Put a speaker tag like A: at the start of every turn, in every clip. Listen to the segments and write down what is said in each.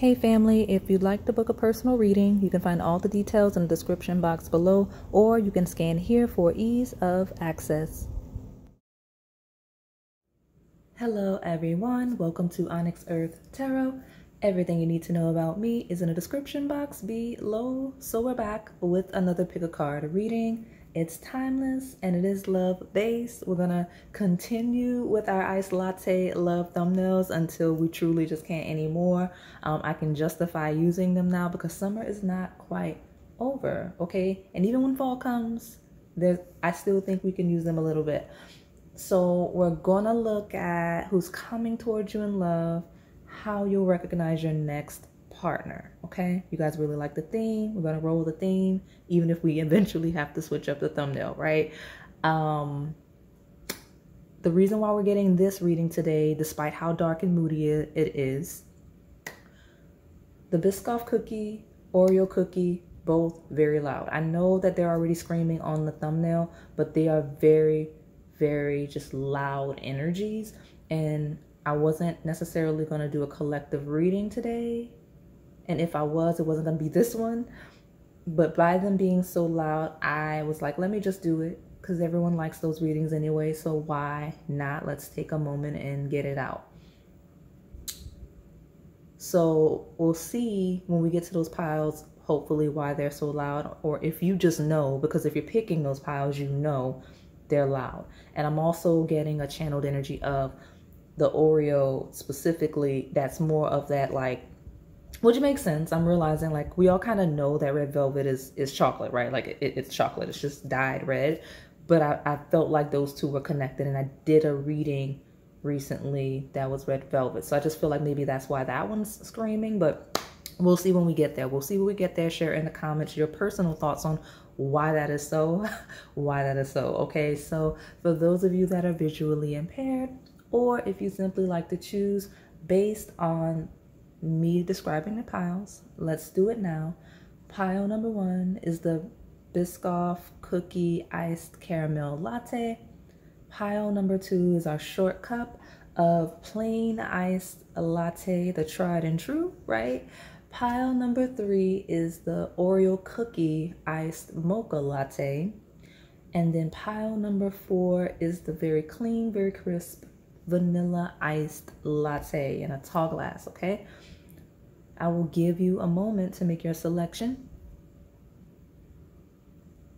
A: Hey family, if you'd like to book a personal reading, you can find all the details in the description box below, or you can scan here for ease of access. Hello everyone, welcome to Onyx Earth Tarot. Everything you need to know about me is in the description box below. So we're back with another pick a card reading. It's timeless and it is love based. We're gonna continue with our iced latte love thumbnails until we truly just can't anymore. I can justify using them now because summer is not quite over, okay? And even when fall comes, I still think we can use them a little bit. So we're gonna look at who's coming towards you in love, how you'll recognize your next partner, okay? You guys really like the theme. We're gonna roll with the theme, even if we eventually have to switch up the thumbnail, right? The reason why we're getting this reading today, despite how dark and moody it is, the Biscoff cookie, Oreo cookie, both very loud. I know that they're already screaming on the thumbnail, but they are very, very just loud energies. And I wasn't necessarily going to do a collective reading today. And if I was, it wasn't going to be this one. But by them being so loud, I was like, let me just do it because everyone likes those readings anyway. So why not? Let's take a moment and get it out. So we'll see when we get to those piles, hopefully why they're so loud, or if you just know, because if you're picking those piles, you know they're loud. And I'm also getting a channeled energy of the Oreo specifically. That's more of that, like, which makes sense. I'm realizing, like, we all kind of know that red velvet is chocolate, right? Like it's chocolate, it's just dyed red. But I felt like those two were connected, and I did a reading recently that was red velvet. So I just feel like maybe that's why that one's screaming, but we'll see when we get there. We'll see when we get there. Share in the comments your personal thoughts on why that is so, why that is so, okay? So for those of you that are visually impaired, or if you simply like to choose based on me describing the piles, let's do it now. Pile number 1 is the Biscoff cookie iced caramel latte. Pile number 2 is our short cup of plain iced latte, the tried and true, right? Pile number 3 is the Oreo cookie iced mocha latte. And then pile number 4 is the very clean, very crisp vanilla iced latte in a tall glass, okay? I will give you a moment to make your selection.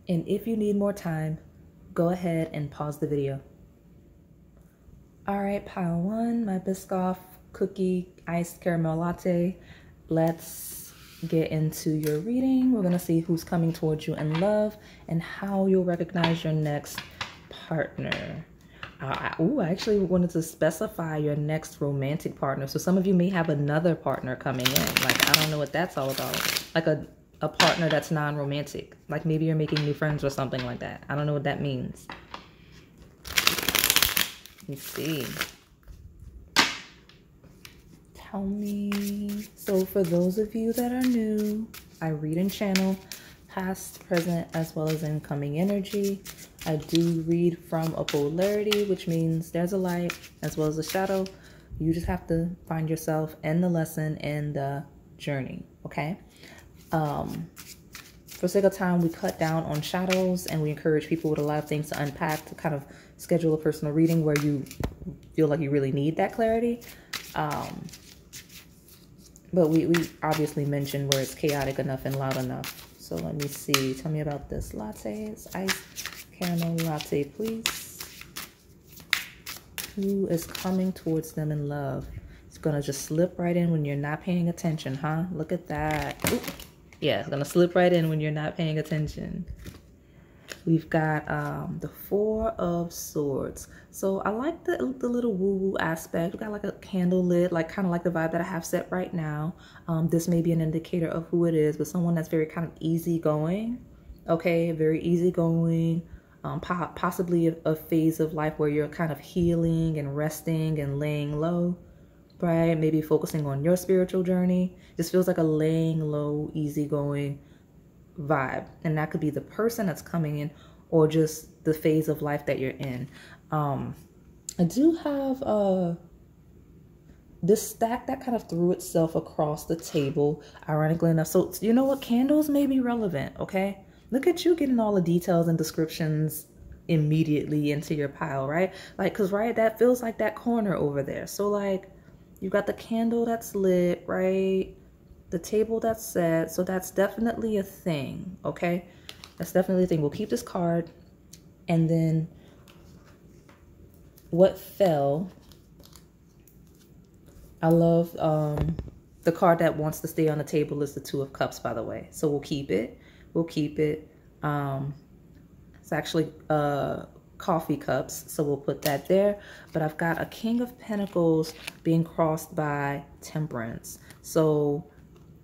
A: And if you need more time, go ahead and pause the video. All right, pile 1, my Biscoff cookie iced caramel latte. Let's get into your reading. We're gonna see who's coming towards you in love and how you'll recognize your next partner. I actually wanted to specify your next romantic partner. So some of you may have another partner coming in. Like, I don't know what that's all about. Like a partner that's non-romantic. Like maybe you're making new friends or something like that. I don't know what that means. Let me see. Tell me. So for those of you that are new, I read and channel past, present, as well as incoming energy. I do read from a polarity, which means there's a light as well as a shadow. You just have to find yourself in the lesson and the journey, okay? For sake of time, we cut down on shadows and we encourage people with a lot of things to unpack to kind of schedule a personal reading where you feel like you really need that clarity. But we obviously mentioned where it's chaotic enough and loud enough. So let me see. Tell me about this latte. It's iced caramel latte, please. Who is coming towards them in love? It's going to just slip right in when you're not paying attention, huh? Look at that. Ooh. Yeah, it's going to slip right in when you're not paying attention. We've got the 4 of Swords. So I like the little woo-woo aspect. We've got like a candle lit, like kind of like the vibe that I have set right now. This may be an indicator of who it is, but someone that's very kind of easygoing. Okay, very easygoing. Possibly a phase of life where you're kind of healing and resting and laying low, right? Maybe focusing on your spiritual journey. This feels like a laying low, easygoing vibe, and that could be the person that's coming in or just the phase of life that you're in. I do have this stack that kind of threw itself across the table, ironically enough. So you know what? Candles may be relevant, okay? Look at you getting all the details and descriptions immediately into your pile, right? Like, cause right, that feels like that corner over there. So like, you got the candle that's lit, right? The table that's set. So that's definitely a thing, okay? That's definitely a thing. We'll keep this card. And then what fell, I love the card that wants to stay on the table is the Two of Cups, by the way. So we'll keep it. We'll keep it. It's actually coffee cups, so we'll put that there. But I've got a King of Pentacles being crossed by Temperance. So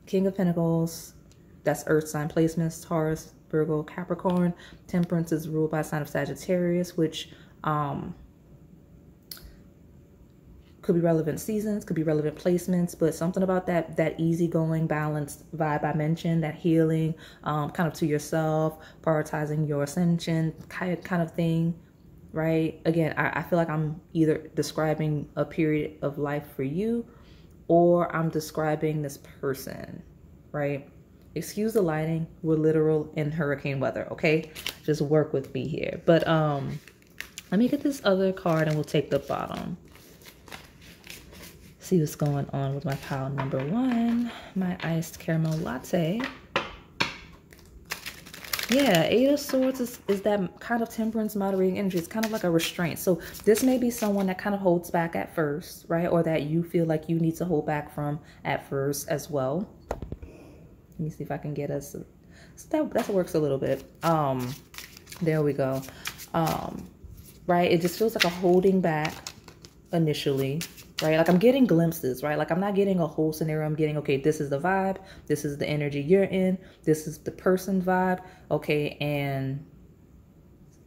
A: King of Pentacles, that's earth sign placements, Taurus, Virgo, Capricorn. Temperance is ruled by a sign of Sagittarius, which could be relevant seasons, could be relevant placements, but something about that easygoing, balanced vibe I mentioned, that healing, kind of to yourself, prioritizing your ascension kind of thing, right? Again, I feel like I'm either describing a period of life for you, or I'm describing this person, right? Excuse the lighting, we're literal in hurricane weather, okay? Just work with me here. But let me get this other card and we'll take the bottom. See what's going on with my pile number one, my iced caramel latte. Yeah, Eight of Swords is that kind of temperance, moderating energy. It's kind of like a restraint. So this may be someone that kind of holds back at first, right? Or that you feel like you need to hold back from at first as well. Let me see if I can get us, that works a little bit. There we go. Right, it just feels like a holding back initially, right? Like I'm getting glimpses, right? Like I'm not getting a whole scenario. I'm getting, okay, this is the vibe. This is the energy you're in. This is the person vibe. Okay. And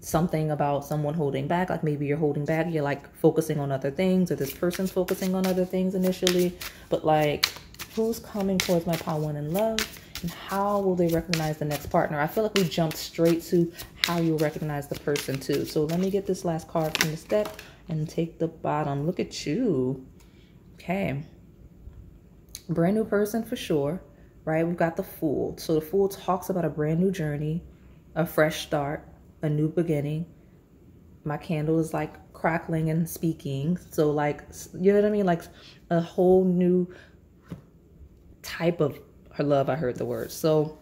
A: something about someone holding back, like maybe you're holding back, you're like focusing on other things, or this person's focusing on other things initially, but like who's coming towards my pile one in love, and how will they recognize the next partner? I feel like we jumped straight to how you'll recognize the person too. So let me get this last card from this deck and take the bottom. Look at you. Okay. Brand new person for sure, right? We've got the Fool. So the Fool talks about a brand new journey, a fresh start, a new beginning. My candle is like crackling and speaking. So like, you know what I mean? Like a whole new type of her love. I heard the word. So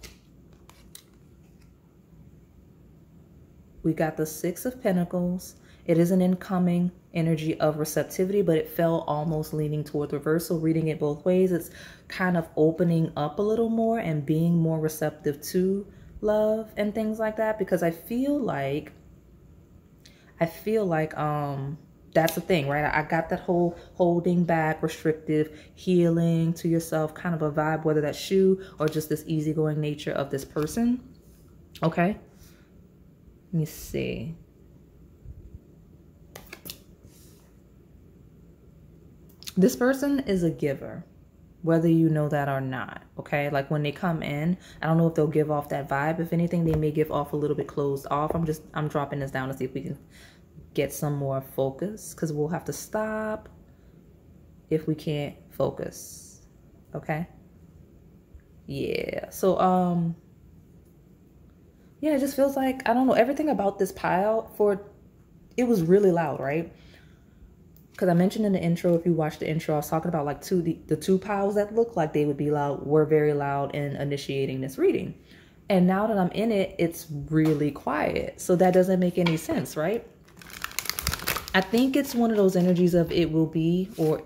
A: we got the Six of Pentacles. It is an incoming energy of receptivity, but it fell almost leaning toward reversal. Reading it both ways, it's kind of opening up a little more and being more receptive to love and things like that, because I feel like that's the thing, right? I got that whole holding back, restrictive, healing to yourself kind of a vibe, whether that's you or just this easygoing nature of this person. Okay, let me see. This person is a giver, whether you know that or not, okay? Like when they come in, I don't know if they'll give off that vibe. If anything, they may give off a little bit closed off. I'm dropping this down to see if we can get some more focus, because we'll have to stop if we can't focus, okay? Yeah, so, yeah, it just feels like, I don't know, everything about this pile, it was really loud, right? Because I mentioned in the intro, if you watched the intro, I was talking about like the two piles that look like they would be loud, were very loud in initiating this reading. And now that I'm in it, it's really quiet. So that doesn't make any sense, right? I think it's one of those energies of it will be, or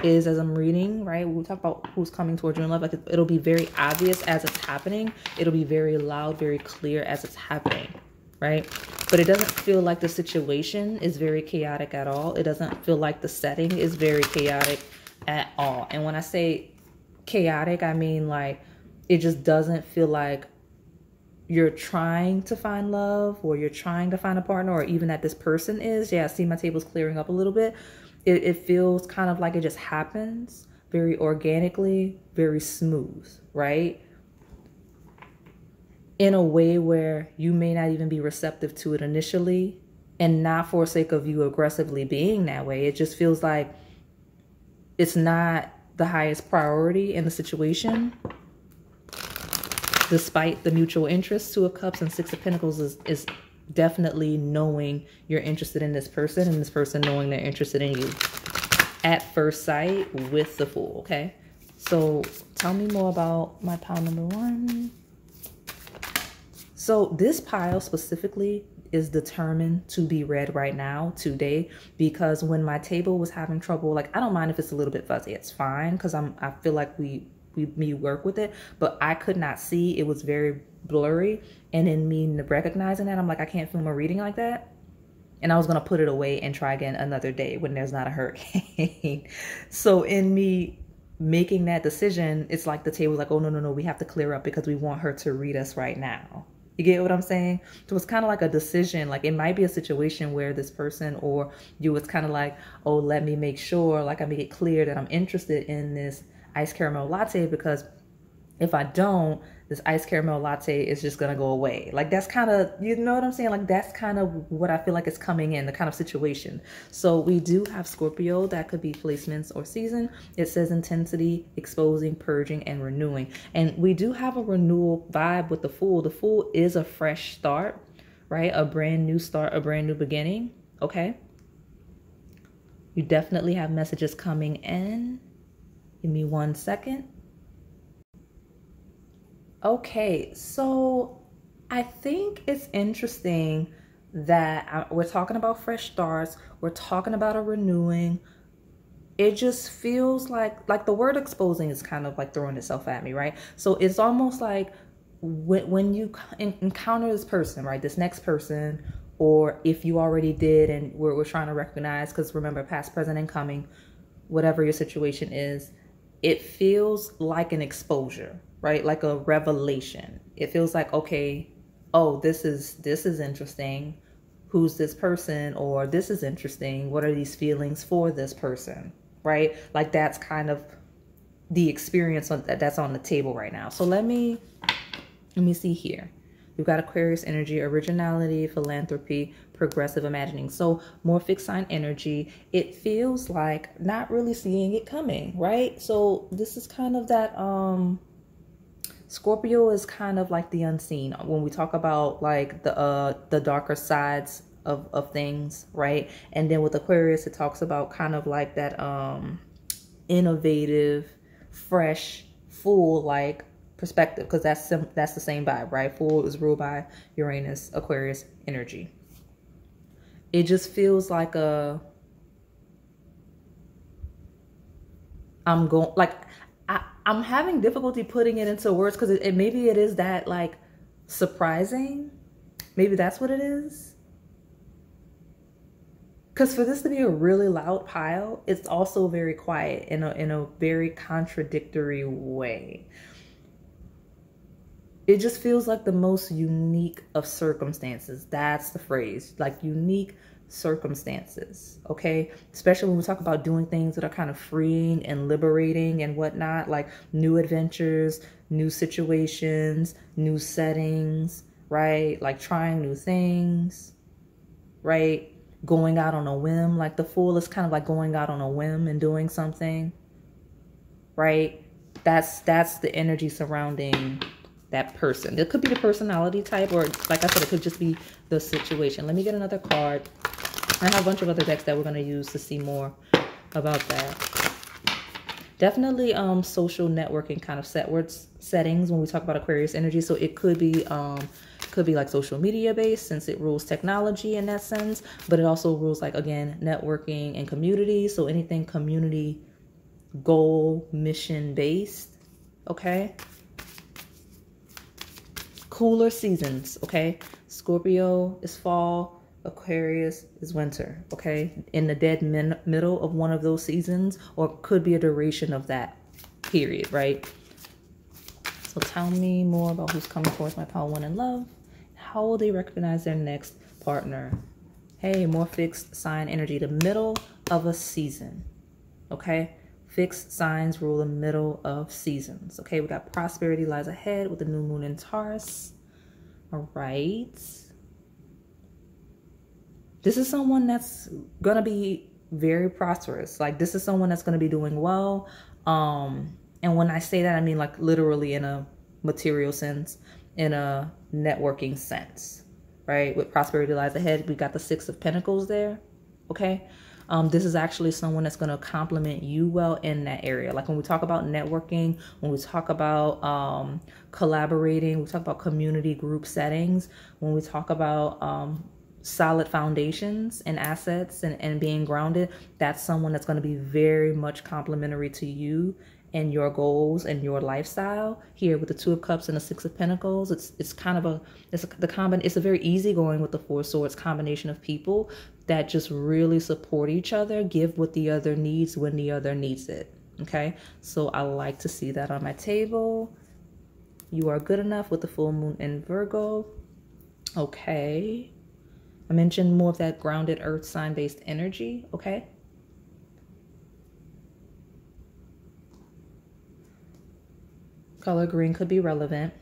A: is as I'm reading, right? We'll talk about who's coming towards you in love. Like it'll be very obvious as it's happening. It'll be very loud, very clear as it's happening, right? But it doesn't feel like the situation is very chaotic at all. It doesn't feel like the setting is very chaotic at all. And when I say chaotic, I mean like it just doesn't feel like you're trying to find love, or you're trying to find a partner, or even that this person is. Yeah, I see my table's clearing up a little bit. It feels kind of like it just happens very organically, very smooth, right? In a way where you may not even be receptive to it initially, and not for sake of you aggressively being that way. It just feels like it's not the highest priority in the situation, despite the mutual interest. Two of Cups and Six of Pentacles is definitely knowing you're interested in this person and this person knowing they're interested in you at first sight with the Fool, okay? So tell me more about my pile number 1. So this pile specifically is determined to be read right now, today, because when my table was having trouble, like, I don't mind if it's a little bit fuzzy, it's fine, because I feel like we work with it, but I could not see, it was very blurry, and in me recognizing that, I'm like, I can't film a reading like that. And I was going to put it away and try again another day when there's not a hurricane. So in me making that decision, it's like the table's like, oh, no, we have to clear up because we want her to read us right now. You get what I'm saying? So it's kind of like a decision. Like, it might be a situation where this person or you, it's kind of like, oh, let me make sure, like, I make it clear that I'm interested in this iced caramel latte, because if I don't, this iced caramel latte is just gonna go away. Like, that's kind of, you know what I'm saying? Like, that's kind of what I feel like is coming in, the kind of situation. So we do have Scorpio. That could be placements or season. It says intensity, exposing, purging, and renewing. And we do have a renewal vibe with the Fool. The Fool is a fresh start, right? A brand new start, a brand new beginning, okay? You definitely have messages coming in. Give me 1 second. Okay, so I think it's interesting that we're talking about fresh starts. We're talking about a renewing. It just feels like the word exposing is kind of like throwing itself at me, right? So it's almost like when you encounter this person, right? This next person, or if you already did and we're trying to recognize, because remember, past, present, and coming, whatever your situation is, it feels like an exposure, right? Like a revelation. It feels like, okay, oh, this is interesting. Who's this person? Or this is interesting. What are these feelings for this person, right? Like, that's kind of the experience that's on the table right now. So let me see here. We've got Aquarius energy, originality, philanthropy, progressive imagining. So more fixed sign energy. It feels like not really seeing it coming, right? So this is kind of that, Scorpio is kind of like the unseen. When we talk about like the darker sides of things, right? And then with Aquarius, it talks about kind of like that, innovative, fresh, Fool, like, perspective, because that's the same vibe, right? Fool is ruled by Uranus, Aquarius energy. It just feels like I'm having difficulty putting it into words, because maybe it is that, like, surprising. Maybe that's what it is. Because for this to be a really loud pile, it's also very quiet in a very contradictory way. It just feels like the most unique of circumstances. That's the phrase, like unique circumstances, okay? Especially when we talk about doing things that are kind of freeing and liberating and whatnot, like new adventures, new situations, new settings, right? Like trying new things, right? Going out on a whim. Like the Fool is kind of like going out on a whim and doing something, right? That's the energy surrounding that person. It could be the personality type, or like I said, it could just be the situation. Let me get another card. I have a bunch of other decks that we're going to use to see more about that. Definitely social networking kind of settings when we talk about Aquarius energy. So it could be like social media based, since it rules technology in that sense, but it also rules, like, again, networking and community. So anything community, goal, mission based, okay? Cooler seasons, okay? Scorpio is fall, Aquarius is winter, okay? In the dead middle of one of those seasons, or could be a duration of that period, right? So tell me more about who's coming towards my pile 1 in love. How will they recognize their next partner? Hey, more fixed sign energy, the middle of a season, okay? Fixed signs rule the middle of seasons. Okay, we got prosperity lies ahead with the new moon in Taurus. All right. This is someone that's going to be very prosperous. Like this is someone that's going to be doing well. And when I say that, I mean like literally in a material sense, in a networking sense, right? With prosperity lies ahead, we got the Six of Pentacles there, okay? This is actually someone that's going to complement you well in that area. Like when we talk about networking, when we talk about collaborating, we talk about community group settings, when we talk about solid foundations and assets and being grounded, that's someone that's going to be very much complementary to you and your goals and your lifestyle. Here with the Two of Cups and the Six of Pentacles, it's kind of it's a very easygoing with the Four of Swords combination of people that just really support each other, give what the other needs when the other needs it. Okay, so I like to see that on my table. You are good enough with the full moon in Virgo. Okay, I mentioned more of that grounded earth sign based energy. Okay, color green could be relevant,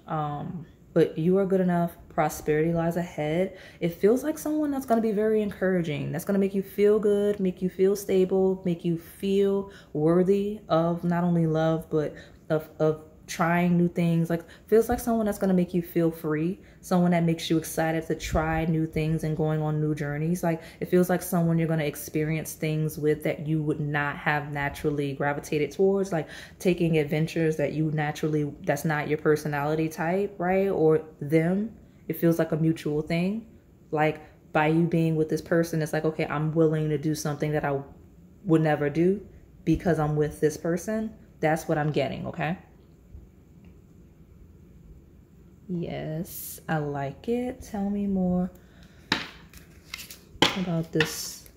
A: but you are good enough. Prosperity lies ahead. It feels like someone that's going to be very encouraging, that's going to make you feel good, make you feel stable, make you feel worthy of not only love but of trying new things. Like feels like someone that's going to make you feel free, someone that makes you excited to try new things and going on new journeys. Like it feels like someone you're going to experience things with that you would not have naturally gravitated towards, like taking adventures that you naturally, that's not your personality type, right? Or them. It feels like a mutual thing. Like by you being with this person, it's like, okay, I'm willing to do something that I would never do because I'm with this person. That's what I'm getting, okay? Yes, I like it. Tell me more about this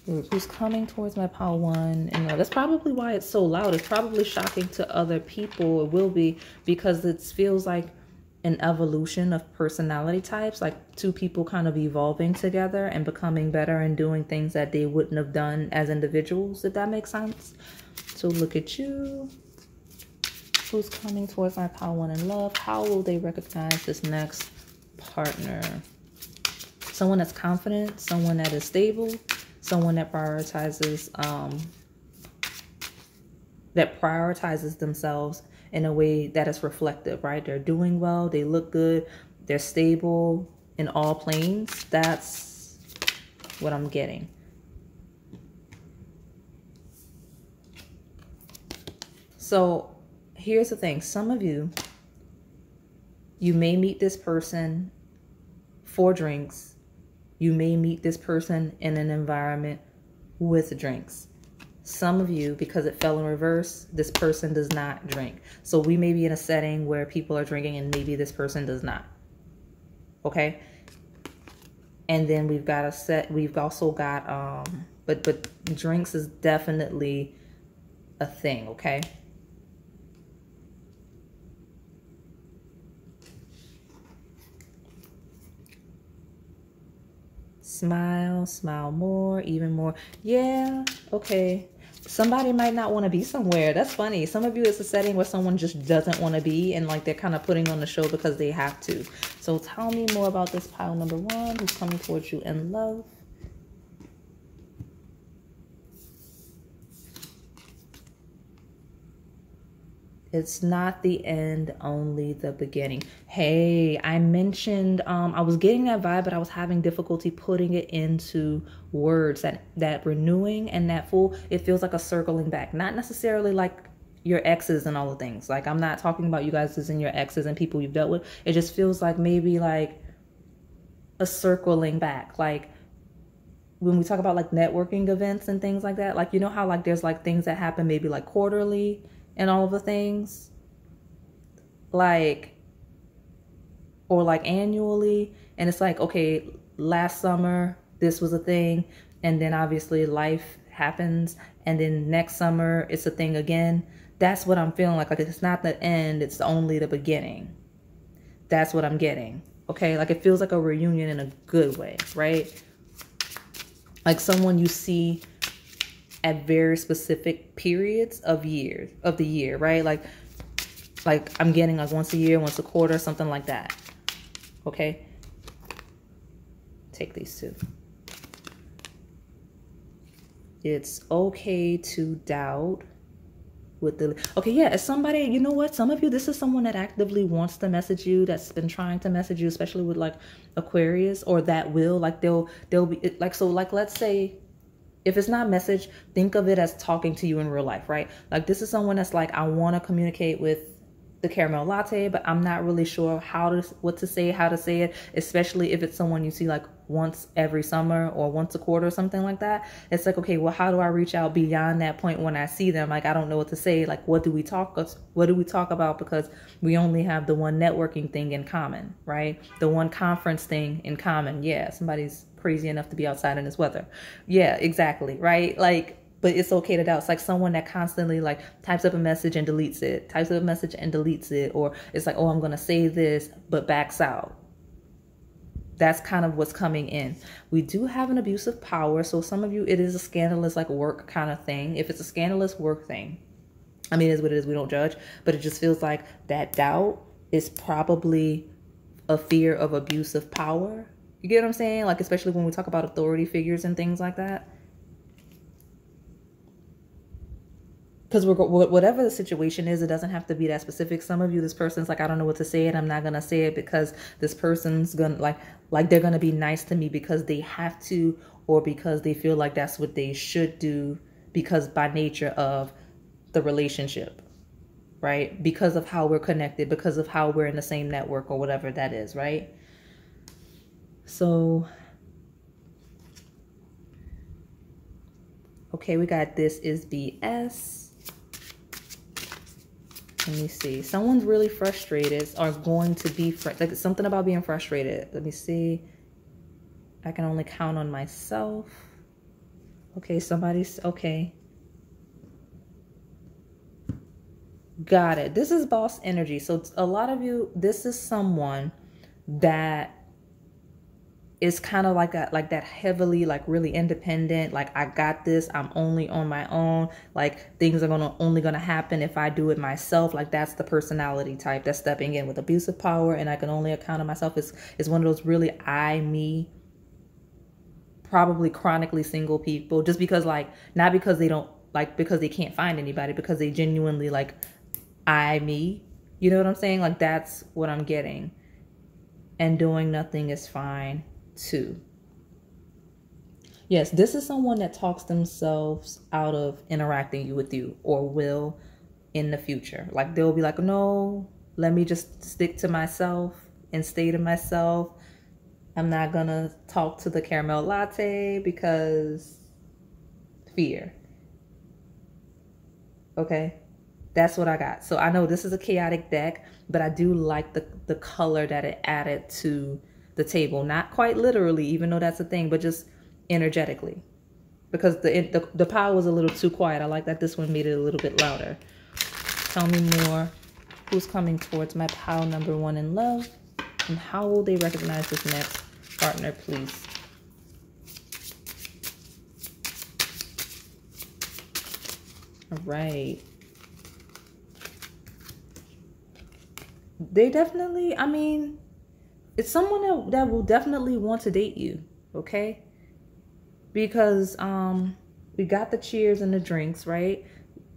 A: group who's coming towards my pile one. And that's probably why it's so loud. It's probably shocking to other people. It will be, because it feels like an evolution of personality types, like two people kind of evolving together and becoming better and doing things that they wouldn't have done as individuals, if that makes sense. So look at you. Who's coming towards my pile one in love? How will they recognize this next partner? Someone that's confident, someone that is stable, someone that prioritizes themselves in a way that is reflective, right? They're doing well, they look good, they're stable in all planes. That's what I'm getting. So here's the thing. Some of you, you may meet this person for drinks. You may meet this person in an environment with drinks. Some of you, because it fell in reverse, this person does not drink. So we may be in a setting where people are drinking and maybe this person does not. Okay? And then we've also got, but drinks is definitely a thing, okay? Smile, smile more, even more. Yeah, okay. Somebody might not want to be somewhere. That's funny. Some of you, it's a setting where someone just doesn't want to be and like they're kind of putting on the show because they have to. So tell me more about this pile number one who's coming towards you in love. It's not the end, only the beginning. Hey, I mentioned, I was getting that vibe, but I was having difficulty putting it into words. That renewing and that full, it feels like a circling back. Not necessarily like your exes and all the things. Like, I'm not talking about you guys as in your exes and people you've dealt with. It just feels like maybe like a circling back. Like, when we talk about like networking events and things like that, like, you know how like there's like things that happen maybe like quarterly and all of the things, like, or like annually, and it's like, okay, last summer this was a thing, and then obviously life happens, and then next summer it's a thing again. That's what I'm feeling like it's not the end, it's only the beginning. That's what I'm getting. Okay, like it feels like a reunion in a good way, right? Like someone you see at very specific periods of the year, right? Like I'm getting like once a year, once a quarter, something like that. Okay. Take these two. It's okay to doubt with the, okay, yeah, as somebody, you know what, some of you, this is someone that actively wants to message you, that's been trying to message you, especially with like Aquarius, or that will, like they'll be like, so like, let's say if it's not message, think of it as talking to you in real life, right? Like this is someone that's like, I want to communicate with the caramel latte, but I'm not really sure what to say, how to say it, especially if it's someone you see like once every summer or once a quarter or something like that. It's like, okay, well, how do I reach out beyond that point when I see them? Like, I don't know what to say. Like, what do we talk about? Because we only have the one networking thing in common, right? The one conference thing in common. Yeah, somebody's crazy enough to be outside in this weather. Yeah, exactly, right? Like, but it's okay to doubt. It's like someone that constantly like types up a message and deletes it, types up a message and deletes it, or it's like, oh, I'm going to say this, but backs out. That's kind of what's coming in. We do have an abuse of power. So some of you, it is a scandalous like work kind of thing. If it's a scandalous work thing, I mean, it is what it is. We don't judge, but it just feels like that doubt is probably a fear of abuse of power. You get what I'm saying? Like, especially when we talk about authority figures and things like that. Because whatever the situation is, it doesn't have to be that specific. Some of you, this person's like, I don't know what to say, and I'm not going to say it because this person's going to like they're going to be nice to me because they have to, or because they feel like that's what they should do because by nature of the relationship, right? Because of how we're connected, because of how we're in the same network or whatever that is, right? So, okay, we got this is BS. Let me see. Someone's really frustrated, are going to be, like something about being frustrated. Let me see. I can only count on myself. Okay, somebody's, okay. Got it. This is boss energy. So a lot of you, this is someone that is kind of like that heavily, like really independent. Like, I got this. I'm only on my own. Like, things are only gonna happen if I do it myself. Like, that's the personality type that's stepping in with abusive power. And I can only account on myself. Is one of those really me, probably chronically single people. Just because, like, not because they don't, like, because they can't find anybody, because they genuinely like me. You know what I'm saying? Like, that's what I'm getting. And doing nothing is fine too. Yes, this is someone that talks themselves out of interacting with you, or will in the future. Like, they'll be like, no, let me just stick to myself and stay to myself. I'm not gonna talk to the caramel latte because fear. Okay, that's what I got. So I know this is a chaotic deck, but I do like the color that it added to the table. Not quite literally, even though that's a thing, but just energetically. Because the pile was a little too quiet. I like that this one made it a little bit louder. Tell me more. Who's coming towards my pile number 1 in love? And how will they recognize this next partner, please? All right. They definitely, I mean, it's someone that will definitely want to date you, okay? Because we got the cheers and the drinks, right?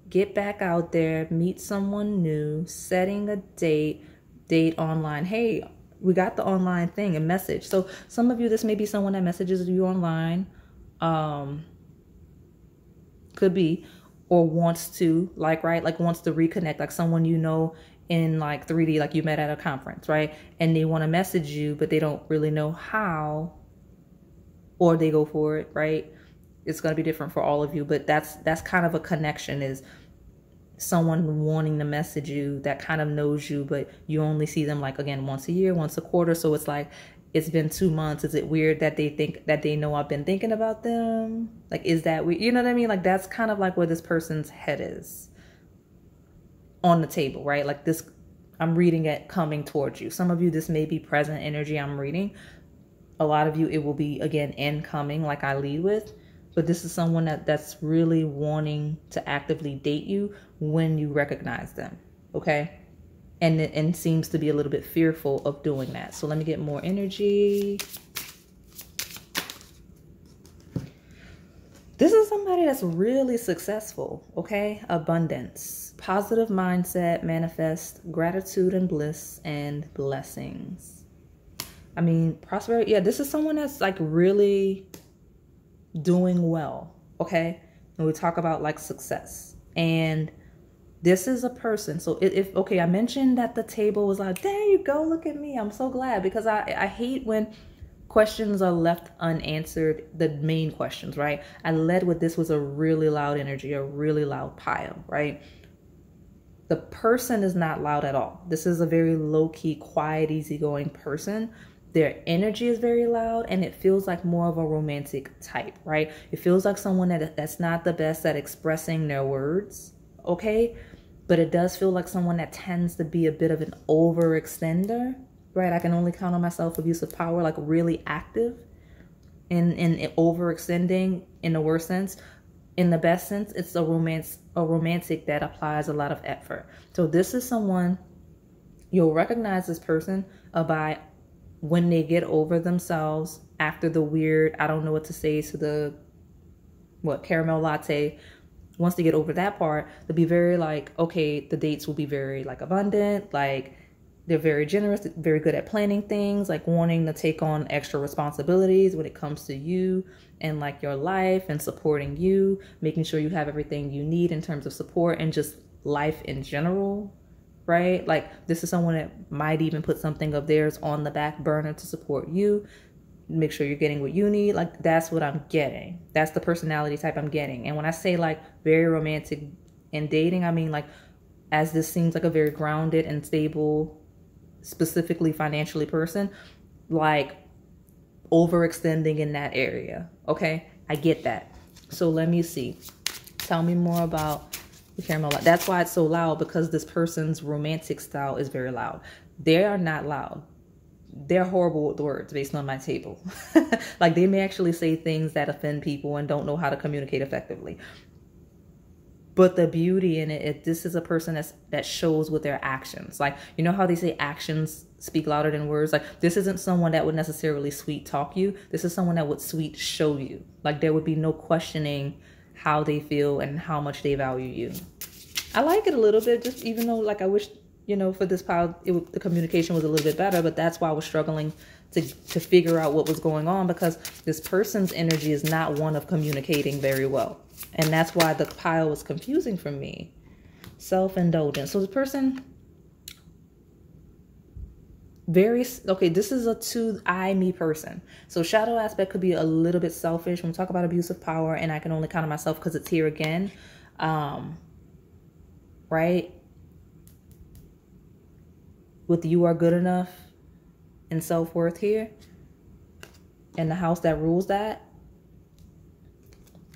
A: Get back out there, meet someone new, setting a date online. Hey, we got the online thing, a message. So some of you, this may be someone that messages you online. Could be, or wants to, like, right? Like, wants to reconnect, like someone you know in like 3D, like you met at a conference, right? And they want to message you, but they don't really know how, or they go for it, right? It's going to be different for all of you, but that's kind of a connection, is someone wanting to message you that kind of knows you, but you only see them, like, again, once a year, once a quarter. So it's like, it's been 2 months. Is it weird that they think that they know I've been thinking about them? Like, is that weird? You know what I mean? Like, that's kind of like where this person's head is on the table, right? Like, this, I'm reading it coming towards you. Some of you, this may be present energy I'm reading. A lot of you, it will be, again, incoming, like I lead with. But this is someone that's really wanting to actively date you when you recognize them, okay? And seems to be a little bit fearful of doing that. So let me get more energy. This is somebody that's really successful, okay? Abundance, positive mindset, manifest gratitude and bliss and blessings. I mean, prosperity. Yeah, this is someone that's like really doing well, okay? And we talk about like success. And this is a person. So if okay, I mentioned that the table was like, there you go, look at me. I'm so glad, because I hate when questions are left unanswered, the main questions, right? I led with this was a really loud energy, a really loud pile, right? The person is not loud at all. This is a very low-key, quiet, easygoing person. Their energy is very loud, and it feels like more of a romantic type, right? It feels like someone that's not the best at expressing their words, okay? But it does feel like someone that tends to be a bit of an overextender, right? I can only count on myself, abuse of power, like really active in overextending in the worst sense. In the best sense, it's a romantic that applies a lot of effort. So this is someone, you'll recognize this person by when they get over themselves after the weird, I don't know what to say to the, caramel latte. Once they get over that part, they'll be very like, okay, the dates will be very like abundant, like they're very generous, very good at planning things, like wanting to take on extra responsibilities when it comes to you and like your life and supporting you, making sure you have everything you need in terms of support and just life in general, right? Like this is someone that might even put something of theirs on the back burner to support you, make sure you're getting what you need. Like that's what I'm getting. That's the personality type I'm getting. And when I say like very romantic in dating, I mean like, as this seems like a very grounded and stable, specifically financially person, like overextending in that area. Okay, I get that. So let me see. Tell me more about the caramel. That's why it's so loud, because this person's romantic style is very loud. They are not loud. They're horrible with words based on my table. Like they may actually say things that offend people and don't know how to communicate effectively. But the beauty in it, this is a person that shows with their actions. Like, you know how they say actions speak louder than words? Like, this isn't someone that would necessarily sweet talk you. This is someone that would sweet show you. Like, there would be no questioning how they feel and how much they value you. I like it a little bit, just even though, like, I wish, you know, for this pile, the communication was a little bit better. But that's why I was struggling to figure out what was going on, because this person's energy is not one of communicating very well. And that's why the pile was confusing for me. Self-indulgent. So the person, okay, this is a me person. So shadow aspect could be a little bit selfish when we talk about abuse of power, and I can only count on myself because it's here again. Right? With you are good enough and self-worth here, and the house that rules that.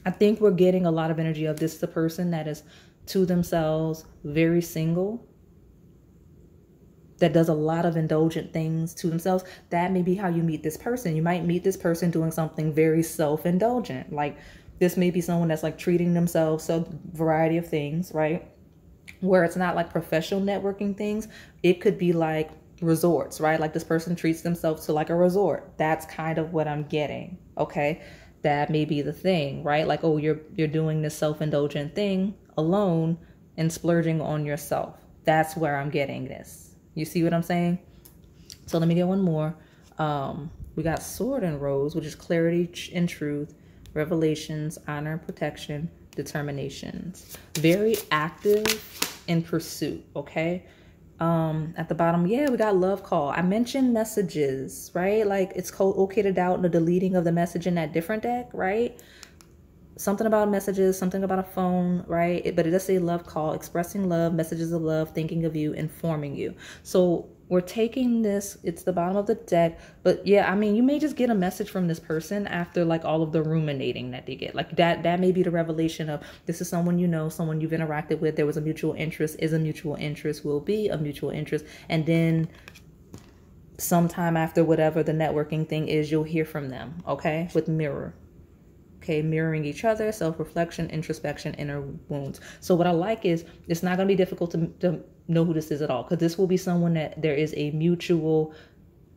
A: I think we're getting a lot of energy of this, the person that is to themselves, very single, that does a lot of indulgent things to themselves. That may be how you meet this person. You might meet this person doing something very self-indulgent. Like this may be someone that's like treating themselves, so variety of things, right? Where it's not like professional networking things. It could be like resorts, right? Like this person treats themselves to like a resort. That's kind of what I'm getting, okay? That may be the thing, right? Like, oh, you're doing this self-indulgent thing alone and splurging on yourself. That's where I'm getting this. You see what I'm saying? So let me get one more. We got sword and rose, which is clarity and truth, revelations, honor and protection, determinations. Very active in pursuit, okay? At the bottom, yeah, we got love call. I mentioned messages, right? Like it's okay to doubt the deleting of the message in that different deck, right? Something about messages, something about a phone, right? But it does say love call, expressing love, messages of love, thinking of you, informing you. So we're taking this, it's the bottom of the deck. But yeah, I mean, you may just get a message from this person after like all of the ruminating that they get. Like that may be the revelation of this is someone you know, someone you've interacted with. There was a mutual interest, is a mutual interest, will be a mutual interest. And then sometime after whatever the networking thing is, you'll hear from them, okay? With mirror. Okay, mirroring each other, self-reflection, introspection, inner wounds. So what I like is it's not going to be difficult to know who this is at all, because this will be someone that there is a mutual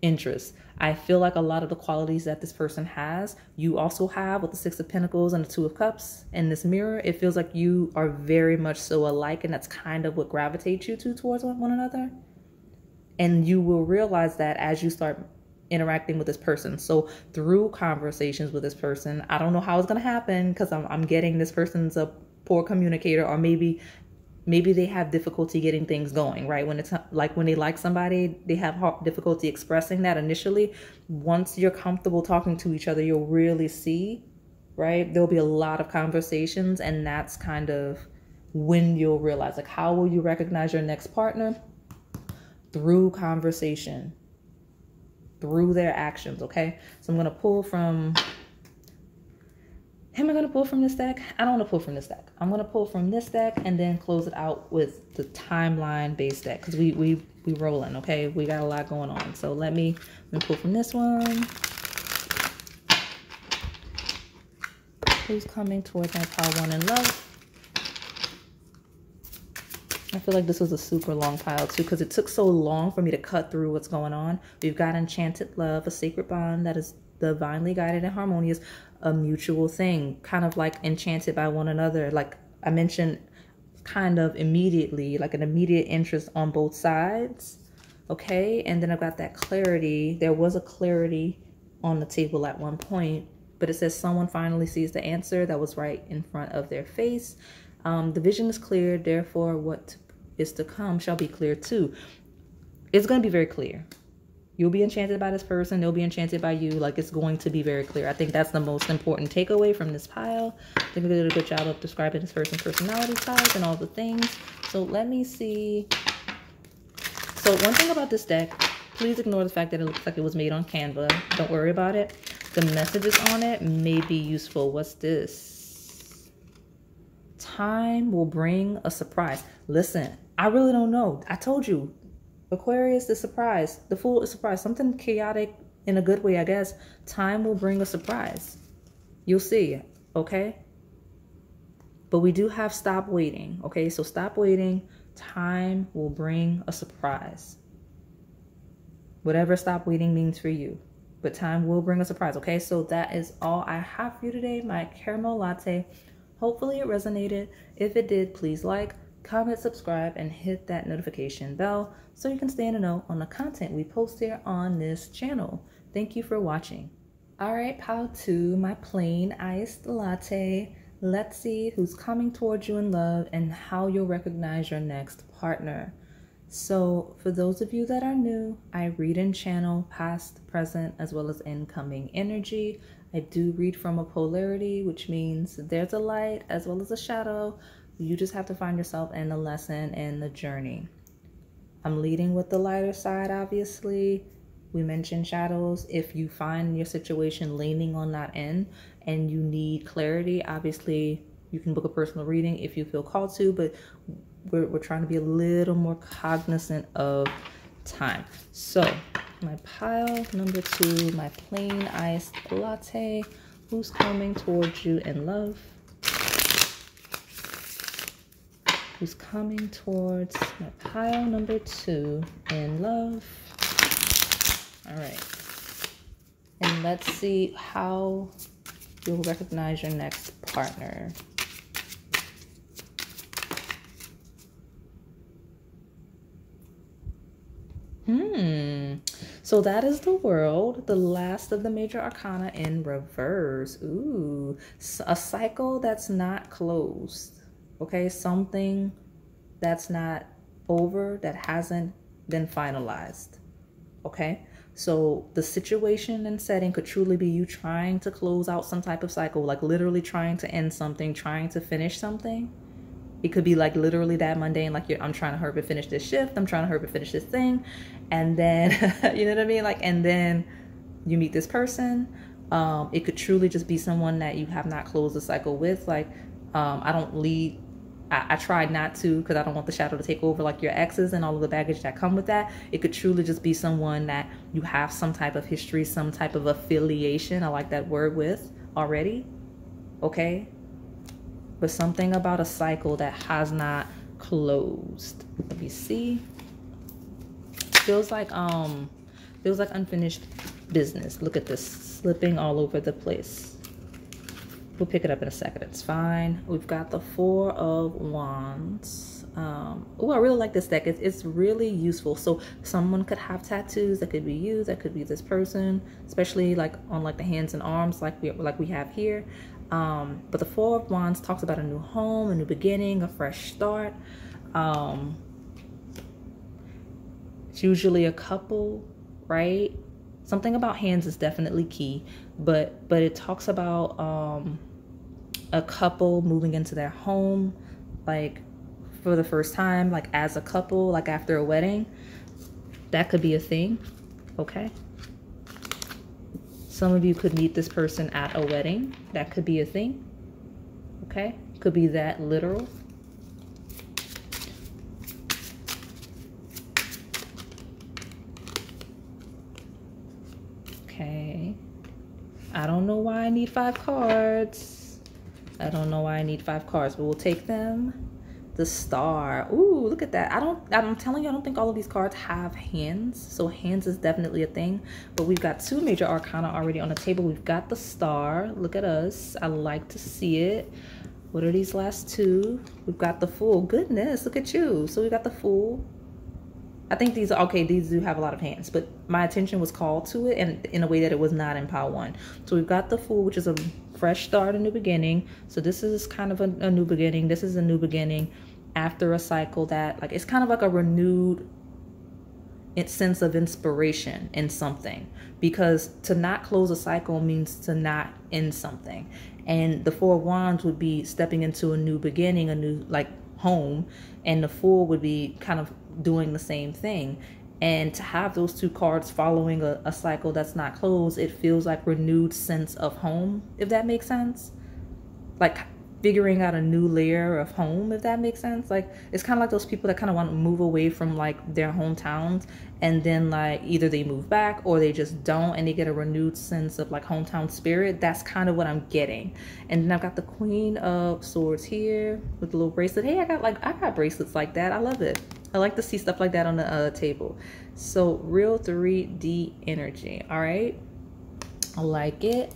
A: interest. I feel like a lot of the qualities that this person has, you also have with the Six of Pentacles and the Two of Cups in this mirror. It feels like you are very much so alike, and that's kind of what gravitates you two towards one another. And you will realize that as you start interacting with this person. So through conversations with this person, I don't know how it's going to happen, because I'm getting this person's a poor communicator, or maybe they have difficulty getting things going, right? When it's like when they like somebody, they have difficulty expressing that initially. Once you're comfortable talking to each other, you'll really see, right? There'll be a lot of conversations, and that's kind of when you'll realize, like, how will you recognize your next partner? Through conversation, through their actions, okay? So I'm going to pull from... Am I going to pull from this deck? I don't want to pull from this deck. I'm going to pull from this deck and then close it out with the timeline based deck, because we rolling, okay? We got a lot going on. So let me pull from this one. Who's coming towards my pile one in love? I feel like this was a super long pile too, because it took so long for me to cut through what's going on. We've got enchanted love, a sacred bond that is divinely guided and harmonious, a mutual thing, kind of like enchanted by one another. Like I mentioned, kind of immediately, like an immediate interest on both sides. Okay, and then I've got that clarity. There was a clarity on the table at one point, but it says someone finally sees the answer that was right in front of their face. The vision is clear, therefore what is to come shall be clear too. It's going to be very clear. You'll be enchanted by this person. They'll be enchanted by you. Like, it's going to be very clear. I think that's the most important takeaway from this pile. I think we did a good job of describing this person's personality type and all the things. So let me see. So one thing about this deck, please ignore the fact that it looks like it was made on Canva. Don't worry about it. The messages on it may be useful. What's this? Time will bring a surprise. Listen, I really don't know. I told you. Aquarius, the surprise. The Fool is surprise. Something chaotic in a good way, I guess. Time will bring a surprise. You'll see, okay? But we do have stop waiting, okay? So stop waiting. Time will bring a surprise. Whatever stop waiting means for you. But time will bring a surprise, okay? So that is all I have for you today, my caramel latte. Hopefully it resonated. If it did, please like, comment, subscribe, and hit that notification bell so you can stay in the know on the content we post here on this channel. Thank you for watching. All right, pile 2, my plain iced latte. Let's see who's coming towards you in love and how you'll recognize your next partner. So for those of you that are new, I read and channel past, present, as well as incoming energy. I do read from a polarity, which means there's a light as well as a shadow. You just have to find yourself in the lesson and the journey. I'm leading with the lighter side, obviously. We mentioned shadows. If you find your situation leaning on that end and you need clarity, obviously you can book a personal reading if you feel called to, but we're trying to be a little more cognizant of time. So my pile number 2, my plain iced latte. Who's coming towards you in love? Who's coming towards my pile number 2 in love? All right. And let's see how you'll recognize your next partner. So that is the World, the last of the major arcana in reverse. Ooh, a cycle that's not closed. Okay, something that's not over, that hasn't been finalized. Okay, so the situation and setting could truly be you trying to close out some type of cycle, like literally trying to end something, trying to finish something. It could be like literally that mundane, like I'm trying to hurry to finish this shift, I'm trying to hurry to finish this thing, and then you know what I mean, like, and then you meet this person. It could truly just be someone that you have not closed the cycle with. Like I don't lead, I tried not to, because I don't want the shadow to take over, like your exes and all of the baggage that come with that. It could truly just be someone that you have some type of history, some type of affiliation, I like that word, with already. Okay, but something about a cycle that has not closed. Let me see. Feels like Feels like unfinished business. Look at this, slipping all over the place. We'll pick it up in a second. It's fine. We've got the Four of Wands. Oh, I really like this deck. It's really useful. So someone could have tattoos. That could be you. That could be this person, especially like on like the hands and arms, like we have here. But the Four of Wands talks about a new home, a new beginning, a fresh start. It's usually a couple, right? Something about hands is definitely key, but it talks about a couple moving into their home, like for the first time, like as a couple, like after a wedding. That could be a thing, okay? Some of you could meet this person at a wedding. That could be a thing, okay? Could be that literal. Okay. I don't know why I need 5 cards. I don't know why I need 5 cards, but we'll take them. The Star. Ooh, look at that. I'm telling you, I don't think all of these cards have hands. So hands is definitely a thing. But we've got 2 major arcana already on the table. We've got the Star. Look at us. I like to see it. What are these last 2? We've got the Fool. Goodness, look at you. So we got the Fool. I think these are okay. These do have a lot of hands, but my attention was called to it and in a way that it was not in pile 1. So we've got the Fool, which is a fresh start, a new beginning. So this is kind of a new beginning. This is a new beginning after a cycle that, like, it's kind of like a renewed sense of inspiration in something, because to not close a cycle means to not end something. And the Four of Wands would be stepping into a new beginning, a new like home, and the Fool would be kind of doing the same thing. And to have those 2 cards following a cycle that's not closed, it feels like renewed sense of home, if that makes sense. Like figuring out a new layer of home, if that makes sense. Like it's kind of like those people that kind of want to move away from like their hometowns, and then like either they move back or they just don't, and they get a renewed sense of like hometown spirit. That's kind of what I'm getting. And then I've got the Queen of Swords here with the little bracelet. Hey, I got bracelets like that. I love it. I like to see stuff like that on the table. So real 3D energy. All right, I like it.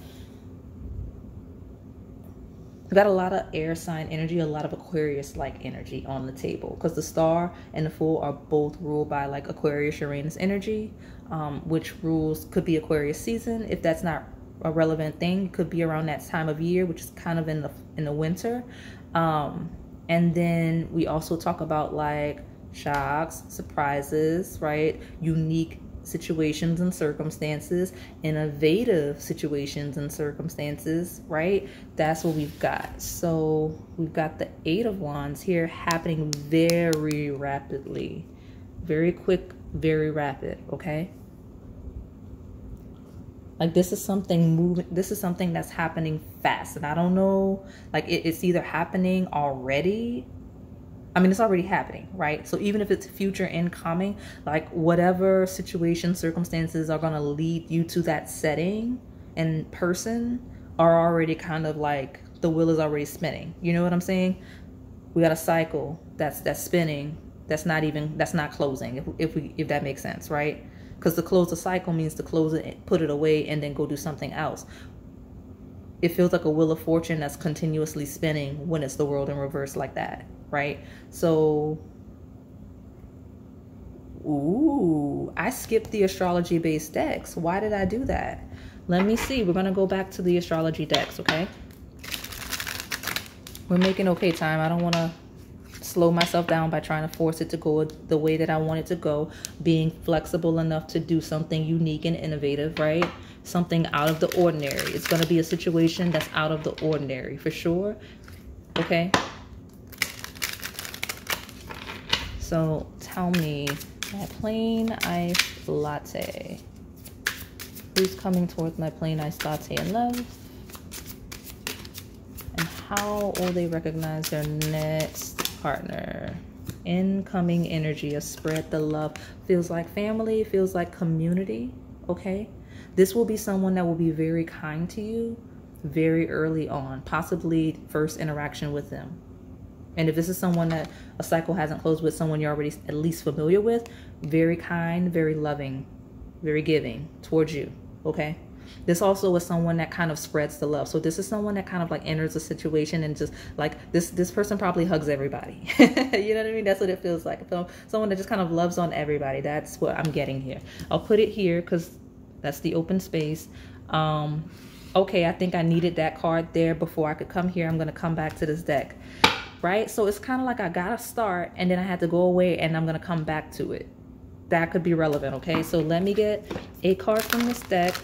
A: We got a lot of air sign energy, a lot of Aquarius-like energy on the table, because the Star and the Fool are both ruled by like Aquarius, Uranus energy, which rules could be Aquarius season. If that's not a relevant thing, it could be around that time of year, which is kind of in the winter. And then we also talk about like shocks, surprises, right? Unique situations and circumstances, innovative situations and circumstances, right? That's what we've got. So we've got the 8 of Wands here happening very rapidly, very quick, very rapid, okay? Like this is something moving, this is something that's happening fast, and I don't know, like it's either happening already. I mean, it's already happening, right? So even if it's future incoming, like whatever situation, circumstances are going to lead you to that setting and person are already kind of like, the wheel is already spinning. You know what I'm saying? We got a cycle that's spinning. That's not closing, if that makes sense, right? Because to close the cycle means to close it, put it away, and then go do something else. It feels like a wheel of fortune that's continuously spinning when it's the world in reverse like that, right? So, ooh, I skipped the astrology based decks. Why did I do that? Let me see. We're going to go back to the astrology decks, okay? We're making okay time. I don't want to slow myself down by trying to force it to go the way that I want it to go. Being flexible enough to do something unique and innovative, right? Something out of the ordinary. It's going to be a situation that's out of the ordinary for sure. Okay. So tell me, my plain iced latte. Who's coming towards my plain iced latte in love? And how will they recognize their next partner? Incoming energy, a spread the love. Feels like family, feels like community, okay? This will be someone that will be very kind to you very early on, possibly first interaction with them. And if this is someone that a cycle hasn't closed with, someone you're already at least familiar with, very kind, very loving. very giving towards you, okay? This also is someone that kind of spreads the love. So this is someone that kind of like enters a situation and just like this person probably hugs everybody. You know what I mean? That's what it feels like. Someone that just kind of loves on everybody. That's what I'm getting here. I'll put it here because that's the open space. Okay, I think I needed that card there before I could come here. I'm going to come back to this deck, right? So it's kind of like I got to start and then I had to go away and I'm going to come back to it. That could be relevant, okay? So let me get a card from this deck.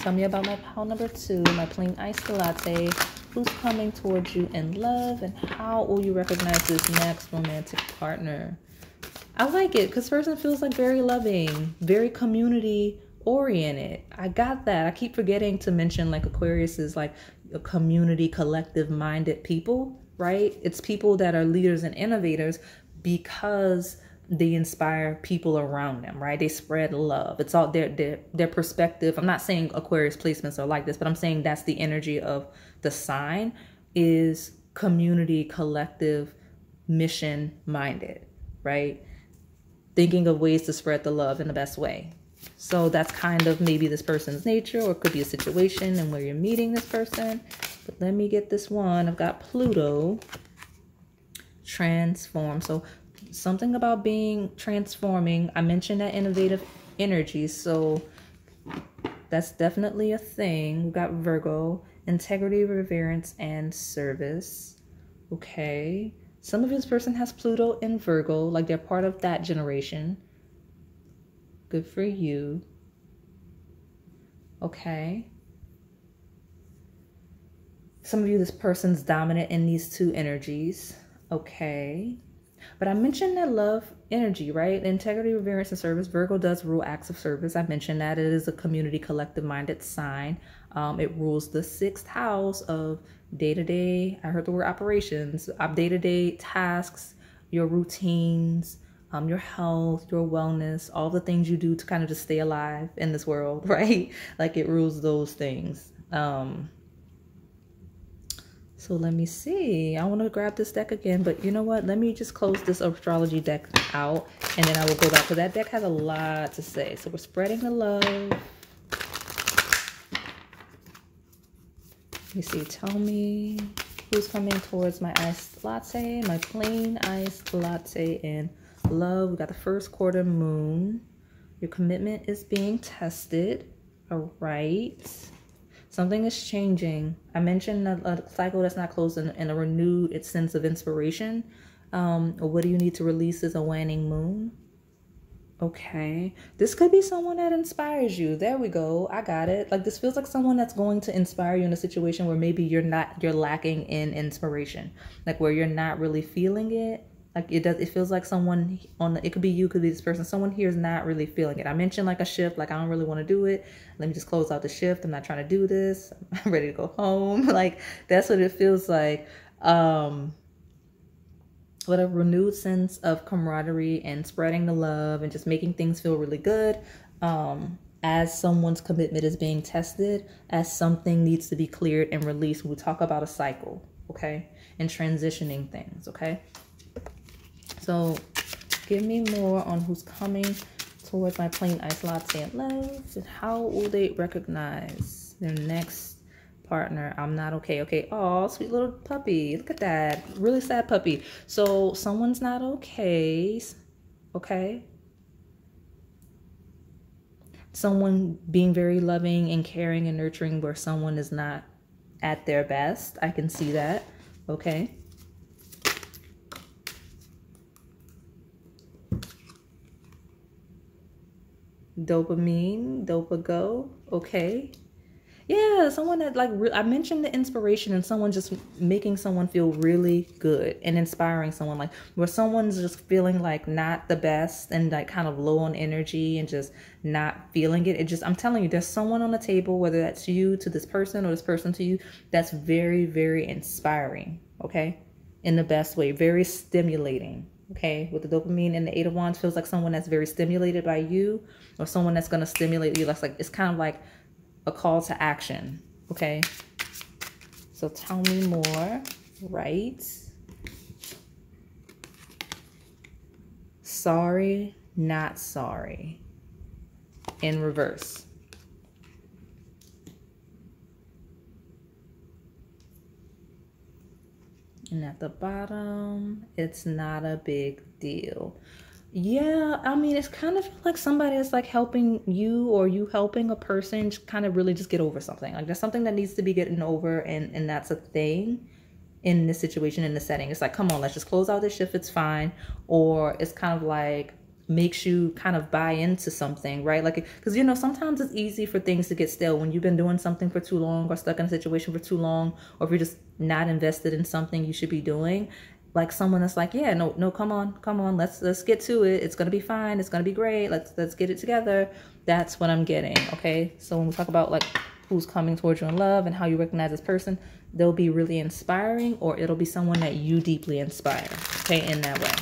A: Tell me about my pile number 2, my plain iced latte. Who's coming towards you in love, and how will you recognize this next romantic partner? I like it because person feels like very loving, very community oriented. I got that. I keep forgetting to mention like Aquarius is like a community, collective minded people, right? It's people that are leaders and innovators because they inspire people around them, right? They spread love. It's all their perspective. I'm not saying Aquarius placements are like this, but I'm saying that's the energy of the sign is community, collective, mission minded, right? Thinking of ways to spread the love in the best way. So that's kind of maybe this person's nature, or it could be a situation and where you're meeting this person. But let me get this one. I've got Pluto, transform. So something about being transforming. I mentioned that innovative energy, so that's definitely a thing. We've got Virgo, integrity, reverence, and service. Okay. Some of this person has Pluto in Virgo, like they're part of that generation. Good for you. Okay. Some of you, this person's dominant in these two energies. Okay. But I mentioned that love energy, right? Integrity, reverence, and service. Virgo does rule acts of service. I mentioned that it is a community, collective-minded sign. It rules the 6th house of day-to-day, I heard the word operations, day-to-day tasks, your routines, your health, your wellness, all the things you do to kind of just stay alive in this world, right? Like it rules those things. So let me see. I want to grab this deck again, but you know what? Let me just close this astrology deck out, and then I will go back, because that deck has a lot to say. So we're spreading the love. Let me see. Tell me who's coming towards my iced latte, my plain iced latte in love. We got the first quarter moon. Your commitment is being tested. All right. Something is changing. I mentioned a cycle that's not closed and a renewed sense of inspiration. What do you need to release is a waning moon. Okay. This could be someone that inspires you. There we go. I got it. Like this feels like someone that's going to inspire you in a situation where maybe you're lacking in inspiration. Like where you're not really feeling it. Like it feels like someone it could be you, could be this person. Someone here is not really feeling it. I mentioned like a shift, like I don't really want to do it. Let me just close out the shift. I'm not trying to do this. I'm ready to go home. Like that's what it feels like. But a renewed sense of camaraderie and spreading the love and just making things feel really good. As someone's commitment is being tested, as something needs to be cleared and released. We'll talk about a cycle, okay? And transitioning things, okay? So give me more on who's coming towards my plain iced latte and love, and how will they recognize their next partner. I'm not okay. Okay. Oh, sweet little puppy. Look at that. Really sad puppy. So someone's not okay. Okay. Someone being very loving and caring and nurturing where someone is not at their best. I can see that. Okay. Dopamine, dopago. Okay. Yeah, someone that like, I mentioned the inspiration and someone just making someone feel really good and inspiring someone, like where someone's just feeling like not the best and like kind of low on energy and just not feeling it. It just, I'm telling you, there's someone on the table, whether that's you to this person or this person to you, that's very, very inspiring. Okay. In the best way, very stimulating. Okay. With the dopamine and the 8 of Wands feels like someone that's very stimulated by you or someone that's going to stimulate you. That's like, it's kind of like a call to action. Okay. So tell me more, right? Sorry, not sorry. in reverse. And at the bottom, it's not a big deal. Yeah, I mean, it's kind of like somebody is like helping you, or you helping a person just kind of really just get over something. Like there's something that needs to be getting over, and that's a thing in this situation, in the setting. It's like, come on, let's just close out this shift, it's fine. Or it's kind of like makes you kind of buy into something, right? Like, because you know, sometimes it's easy for things to get stale when you've been doing something for too long, or stuck in a situation for too long, or if you're just not invested in something you should be doing. Like someone that's like, yeah, no, come on, let's get to it. It's gonna be fine. It's gonna be great. Let's get it together. That's what I'm getting. Okay. So when we talk about like who's coming towards you in love and how you recognize this person, they'll be really inspiring, or it'll be someone that you deeply inspire. Okay, in that way.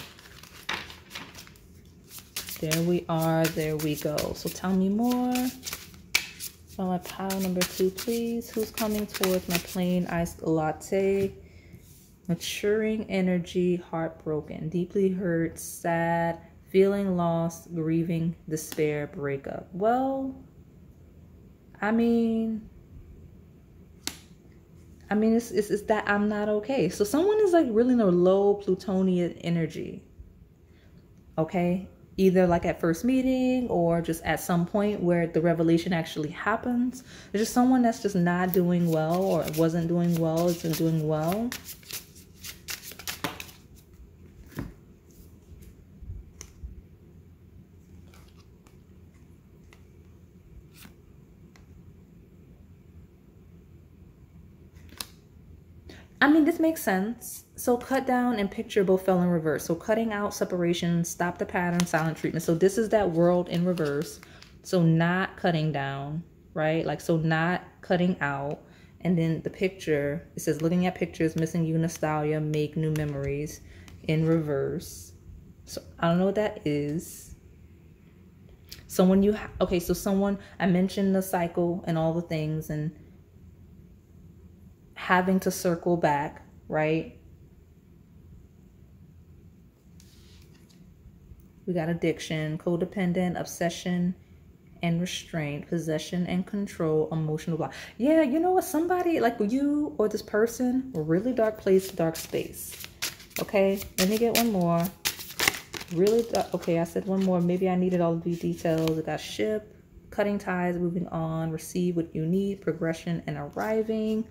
A: There we are. There we go. So tell me more about my pile number 2, please. Who's coming towards my plain iced latte? Maturing energy, heartbroken, deeply hurt, sad, feeling lost, grieving, despair, breakup. Well, I mean, it's that I'm not okay. So someone is like really in a low plutonian energy. Okay. Either like at first meeting, or just at some point where the revelation actually happens. There's just someone that's just not doing well, or wasn't doing well, isn't doing well. I mean, this makes sense. So cut down and picture both fell in reverse. So cutting out separation, stop the pattern, silent treatment. So this is that world in reverse. So not cutting down, right? Like, so not cutting out. And then the picture, it says looking at pictures, missing you, nostalgia, make new memories in reverse. So I don't know what that is. Someone you, okay, so someone, I mentioned the cycle and all the things, and having to circle back, right? We got addiction, codependent, obsession and restraint, possession and control, emotional block. Yeah, you know what? Somebody like you or this person, really dark place, dark space. Okay, let me get one more. Really dark. Okay, I said one more. Maybe I needed all of these details. We got ship, cutting ties, moving on, receive what you need, progression and arriving.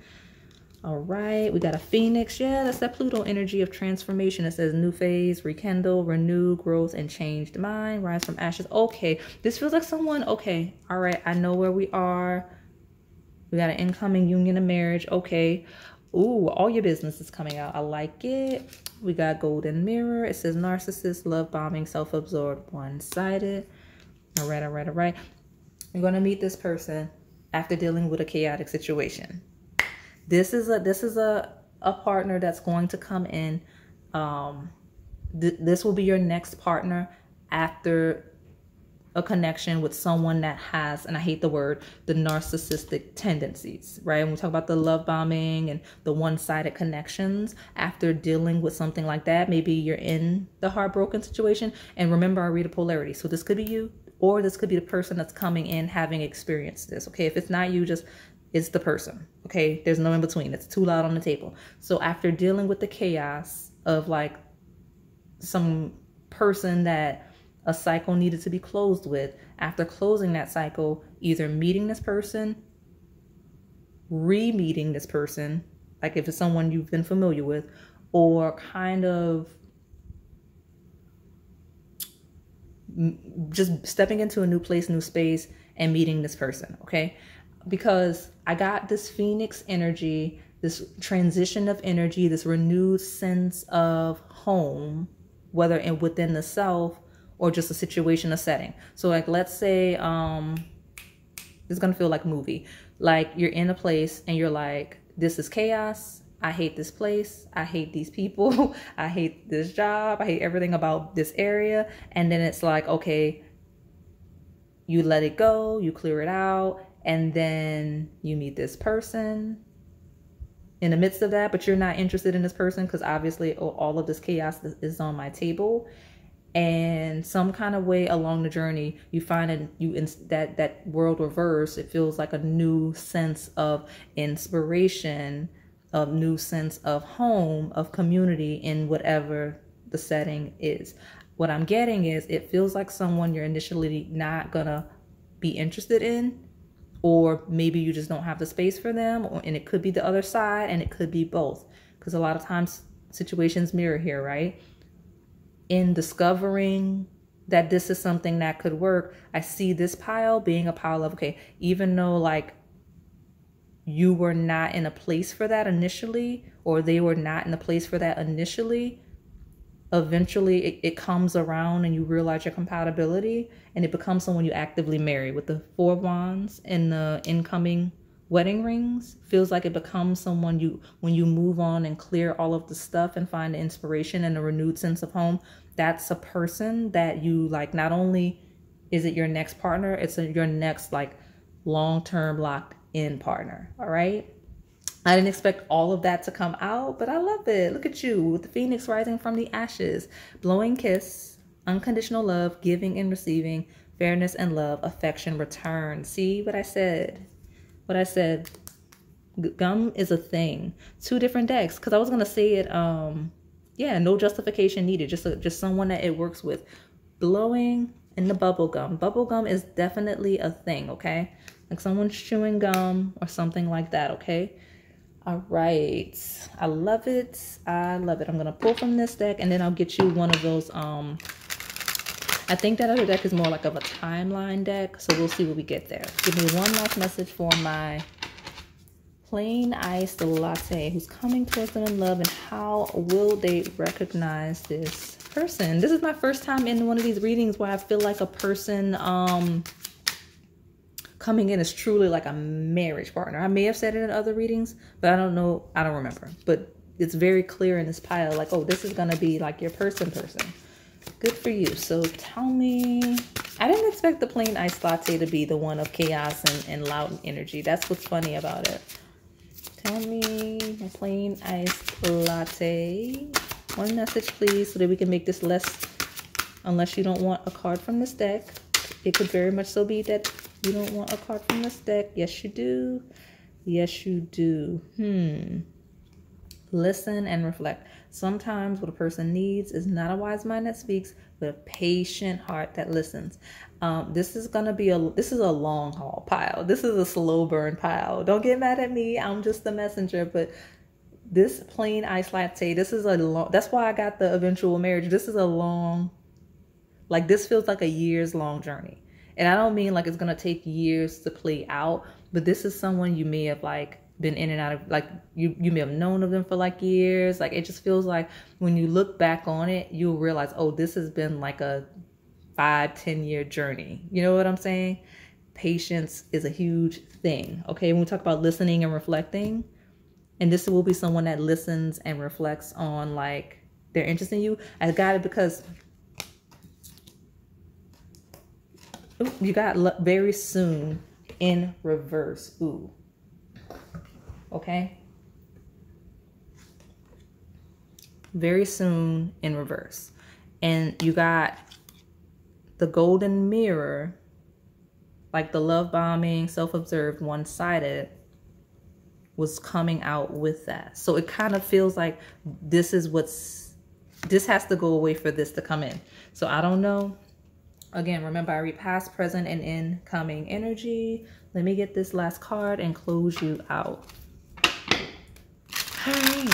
A: All right, we got a phoenix. Yeah, that's that Pluto energy of transformation. It says new phase, rekindle, renew, growth, and changed mind, rise from ashes. Okay, this feels like someone, okay, all right, I know where we are. We got an incoming union of marriage. Okay. Ooh, all your business is coming out. I like it. We got golden mirror. It says narcissist, love bombing, self-absorbed, one-sided. All right, all right, all right. You're going to meet this person after dealing with a chaotic situation. This is a partner that's going to come in. This will be your next partner after a connection with someone that has, and I hate the word, the narcissistic tendencies, right? When we talk about the love bombing and the one-sided connections, after dealing with something like that, maybe you're in the heartbroken situation. And remember, I read a polarity. So this could be you, or this could be the person that's coming in having experienced this. Okay, if it's not you, just it's the person. Okay, there's no in between. It's too loud on the table. So after dealing with the chaos of like some person that a cycle needed to be closed with, after closing that cycle, either meeting this person, re-meeting this person, like if it's someone you've been familiar with, or kind of just stepping into a new place, new space, and meeting this person. Okay, because I got this phoenix energy, this transition of energy, this renewed sense of home, whether within the self or just a situation, a setting. So like, let's say, this is gonna feel like a movie. Like you're in a place and you're like, this is chaos. I hate this place. I hate these people. I hate this job. I hate everything about this area. And then it's like, okay, you let it go, you clear it out, and then you meet this person in the midst of that, but you're not interested in this person because obviously all of this chaos is on my table. And some kind of way along the journey, you find that world reverse. It feels like a new sense of inspiration, a new sense of home, of community in whatever the setting is. What I'm getting is it feels like someone you're initially not gonna be interested in, or maybe you just don't have the space for them, and it could be the other side, and it could be both, because a lot of times situations mirror here, right? In discovering that this is something that could work, I see this pile being a pile of, okay, even though like you were not in a place for that initially, or they were not in a place for that initially, eventually it comes around and you realize your compatibility, and it becomes someone you actively marry. With the 4 of Wands and the incoming wedding rings, feels like it becomes someone you, when you move on and clear all of the stuff and find the inspiration and a renewed sense of home, that's a person that you like. Not only is it your next partner, it's your next like long-term locked in partner. All right. I didn't expect all of that to come out, but I love it. Look at you with the phoenix rising from the ashes, blowing kiss, unconditional love, giving and receiving, fairness and love, affection, return. See what I said? What I said, gum is a thing. 2 different decks, because I was gonna say it. Yeah, no justification needed. Just someone that it works with. Blowing and the bubble gum. Bubble gum is definitely a thing. Okay, like someone's chewing gum or something like that. Okay. All right, I love it. I love it. I'm gonna pull from this deck, and then I'll get you one of those. I think that other deck is more like of a timeline deck, so we'll see what we get there. Give me one last message for my plain iced latte who's coming towards them in love, and how will they recognize this person? This is my first time in one of these readings where I feel like a person coming in is truly like a marriage partner. I may have said it in other readings, but I don't know. I don't remember. But it's very clear in this pile, like, oh, this is going to be like your person. Good for you. So tell me, I didn't expect the plain iced latte to be the one of chaos and loud energy. That's what's funny about it. Tell me, my plain iced latte. One message, please, so that we can make this less, unless you don't want a card from this deck. It could very much so be that you don't want a card from this deck. Yes, you do. Yes, you do. Listen and reflect. Sometimes what a person needs is not a wise mind that speaks, but a patient heart that listens. This is gonna be this is a long haul pile. This is a slow burn pile. Don't get mad at me. I'm just the messenger. But this plain iced latte, this is a long. That's why I got the eventual marriage. This is a long, like this feels like a years long journey. And I don't mean like it's gonna take years to play out, but this is someone you may have like been in and out of, like you may have known of them for like years. Like it just feels like when you look back on it, you'll realize, oh, this has been like a 5-10 year journey. You know what I'm saying? Patience is a huge thing. Okay, when we talk about listening and reflecting, and this will be someone that listens and reflects on like their interest in you. I got it because you got very soon in reverse. Ooh. Okay. Very soon in reverse. And you got the golden mirror, like the love bombing, self-observed, one-sided, was coming out with that. So it kind of feels like this has to go away for this to come in. So I don't know. Again, remember, I read past, present, and incoming energy. Let me get this last card and close you out. All right.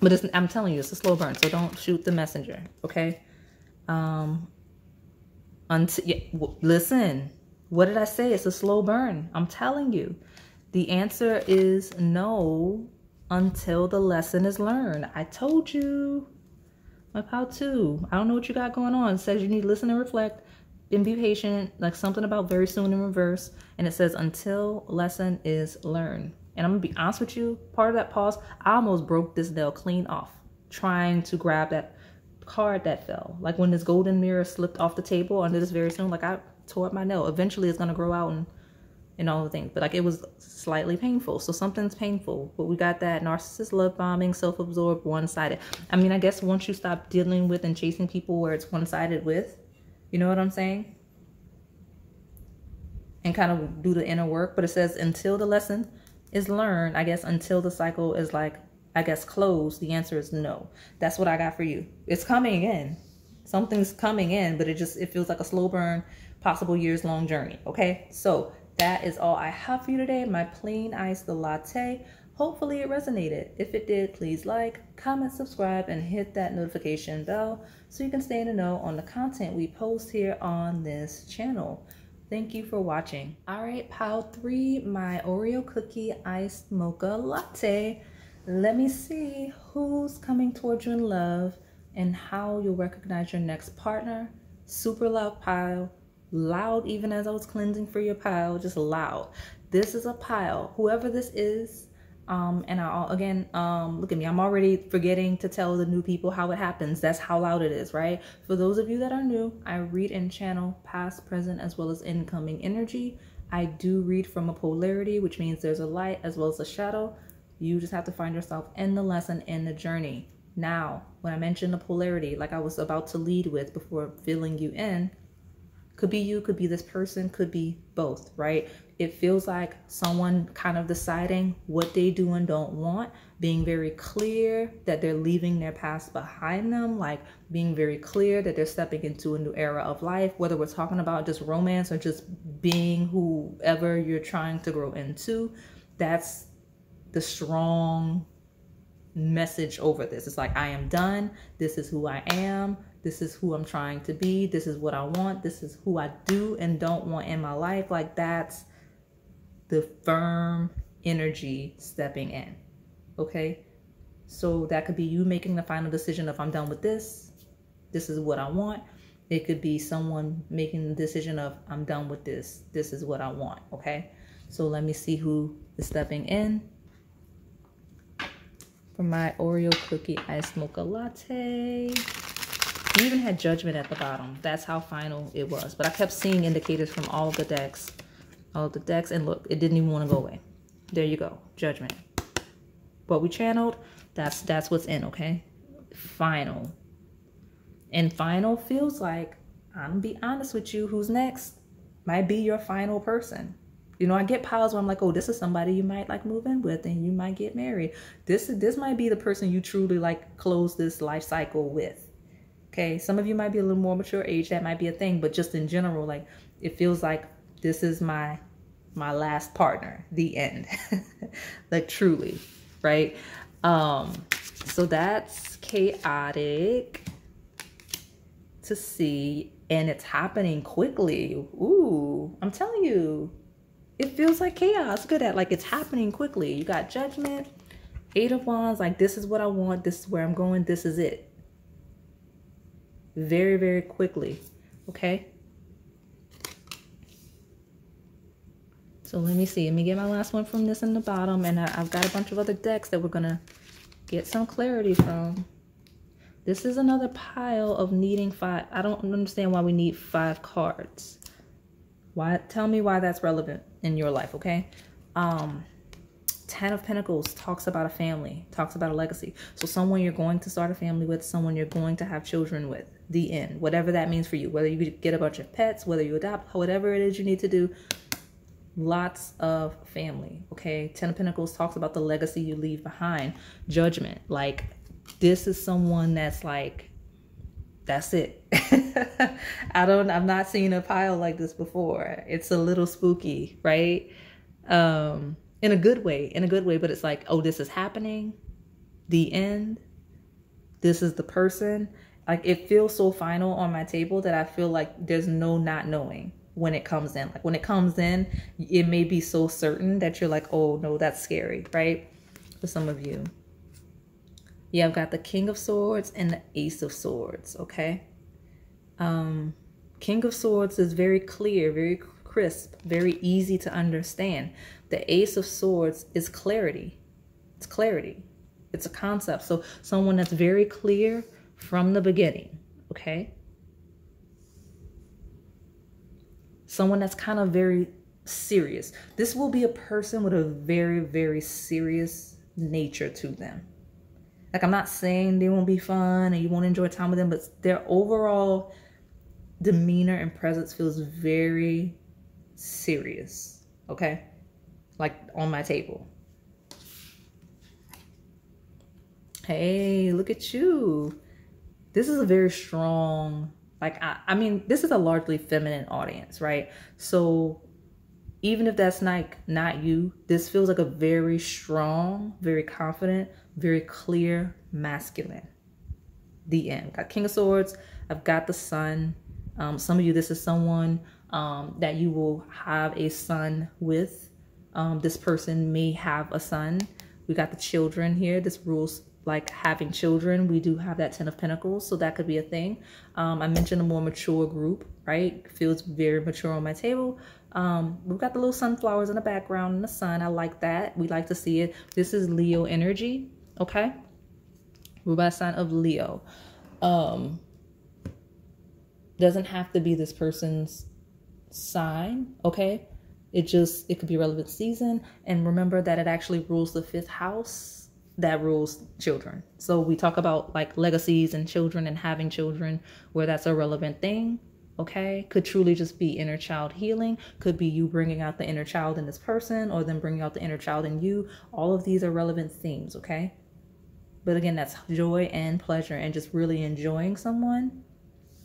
A: But I'm telling you, it's a slow burn, so don't shoot the messenger, okay? Listen, what did I say? It's a slow burn. I'm telling you. The answer is no until the lesson is learned. I told you. My pal too. I don't know what you got going on. It says you need to listen and reflect and be patient. Like something about very soon in reverse. And it says until lesson is learned. And I'm going to be honest with you. Part of that pause, I almost broke this nail clean off trying to grab that card that fell. Like when this golden mirror slipped off the table under this very soon, like I tore up my nail. Eventually it's going to grow out and and all the things, but like it was slightly painful. So something's painful, but we got that narcissist, love bombing, self-absorbed, one-sided. I mean, I guess once you stop dealing with and chasing people where it's one-sided with, you know what I'm saying? And kind of do the inner work. But it says until the lesson is learned, I guess until the cycle is like, I guess closed, the answer is no. That's what I got for you. It's coming in. Something's coming in, but it feels like a slow burn, possible years long journey. Okay, so that is all I have for you today. My plain iced latte. Hopefully it resonated. If it did, please like, comment, subscribe, and hit that notification bell so you can stay in the know on the content we post here on this channel. Thank you for watching. All right, pile 3, my Oreo cookie iced mocha latte. Let me see who's coming towards you in love and how you'll recognize your next partner. Super loud pile. Loud even as I was cleansing for your pile, just loud. This is a pile, whoever this is. And again, look at me, I'm already forgetting to tell the new people how it happens. That's how loud it is, right? For those of you that are new, I read and channel past, present, as well as incoming energy. I do read from a polarity, which means there's a light as well as a shadow. You just have to find yourself in the lesson, in the journey. Now, when I mentioned the polarity, like I was about to lead with before filling you in, could be you, could be this person, could be both, right? It feels like someone kind of deciding what they do and don't want, being very clear that they're leaving their past behind them, like being very clear that they're stepping into a new era of life, whether we're talking about just romance or just being whoever you're trying to grow into. That's the strong message over this. It's like, I am done. This is who I am. This is who I'm trying to be. This is what I want. This is who I do and don't want in my life. Like that's the firm energy stepping in. Okay. So that could be you making the final decision of I'm done with this. This is what I want. It could be someone making the decision of I'm done with this. This is what I want. Okay. So let me see who is stepping in for my Oreo cookie iced mocha latte. You even had judgment at the bottom. That's how final it was. But I kept seeing indicators from all of the decks. And look, it didn't even want to go away. There you go. Judgment. What we channeled, that's what's in, okay? Final. And final feels like, I'm going to be honest with you, who's next might be your final person. You know, I get piles where I'm like, oh, this is somebody you might like move in with and you might get married. This might be the person you truly like close this life cycle with. Okay, some of you might be a little more mature age, that might be a thing, but just in general, like it feels like this is my last partner, the end. Like truly, right? So that's chaotic to see, and it's happening quickly. Ooh, I'm telling you, it feels like chaos. Good at like it's happening quickly. You got judgment, 8 of Wands, like this is what I want, this is where I'm going, this is it. Very, very quickly. Okay. So let me see. Let me get my last one from this in the bottom. And I've got a bunch of other decks that we're going to get some clarity from. This is another pile of needing 5. I don't understand why we need 5 cards. Why? Tell me why that's relevant in your life, okay? 10 of Pentacles talks about a family, talks about a legacy. So someone you're going to start a family with, someone you're going to have children with, the end, whatever that means for you, whether you get a bunch of pets, whether you adopt, whatever it is you need to do, lots of family, okay? 10 of Pentacles talks about the legacy you leave behind. Judgment, like this is someone that's like, that's it. I've not seen a pile like this before. It's a little spooky, right? In a good way, but it's like, oh, this is happening. The end. This is the person. Like it feels so final on my table that I feel like there's no not knowing when it comes in. Like when it comes in, it may be so certain that you're like, oh no, that's scary, right? For some of you. Yeah, I've got the King of Swords and the Ace of Swords, okay? King of Swords is very clear, very crisp, very easy to understand. The Ace of Swords is clarity. It's clarity. It's a concept. So someone that's very clear from the beginning, okay? Someone that's kind of very serious. This will be a person with a very, very serious nature to them. Like, I'm not saying they won't be fun and you won't enjoy time with them, but their overall demeanor and presence feels very serious. Okay? Like on my table. Hey, look at you. This is a very strong, like, I mean, this is a largely feminine audience, right? So even if that's not you, this feels like a very strong, very confident, very clear masculine. The end. Got King of Swords. I've got the Sun. Some of you, this is someone that you will have a son with. This person may have a son. We got the children here. This rules like having children. We do have that 10 of Pentacles, so that could be a thing. I mentioned a more mature group, right? Feels very mature on my table. We've got the little sunflowers in the background and the sun. I like that. We like to see it. This is Leo energy, okay? We're by sign of Leo. Doesn't have to be this person's sign, okay? It could be relevant season. And remember that it actually rules the 5th house that rules children. So we talk about like legacies and children and having children where that's a relevant thing, okay? Could truly just be inner child healing. Could be you bringing out the inner child in this person or them bringing out the inner child in you. All of these are relevant themes, okay? But again, that's joy and pleasure and just really enjoying someone,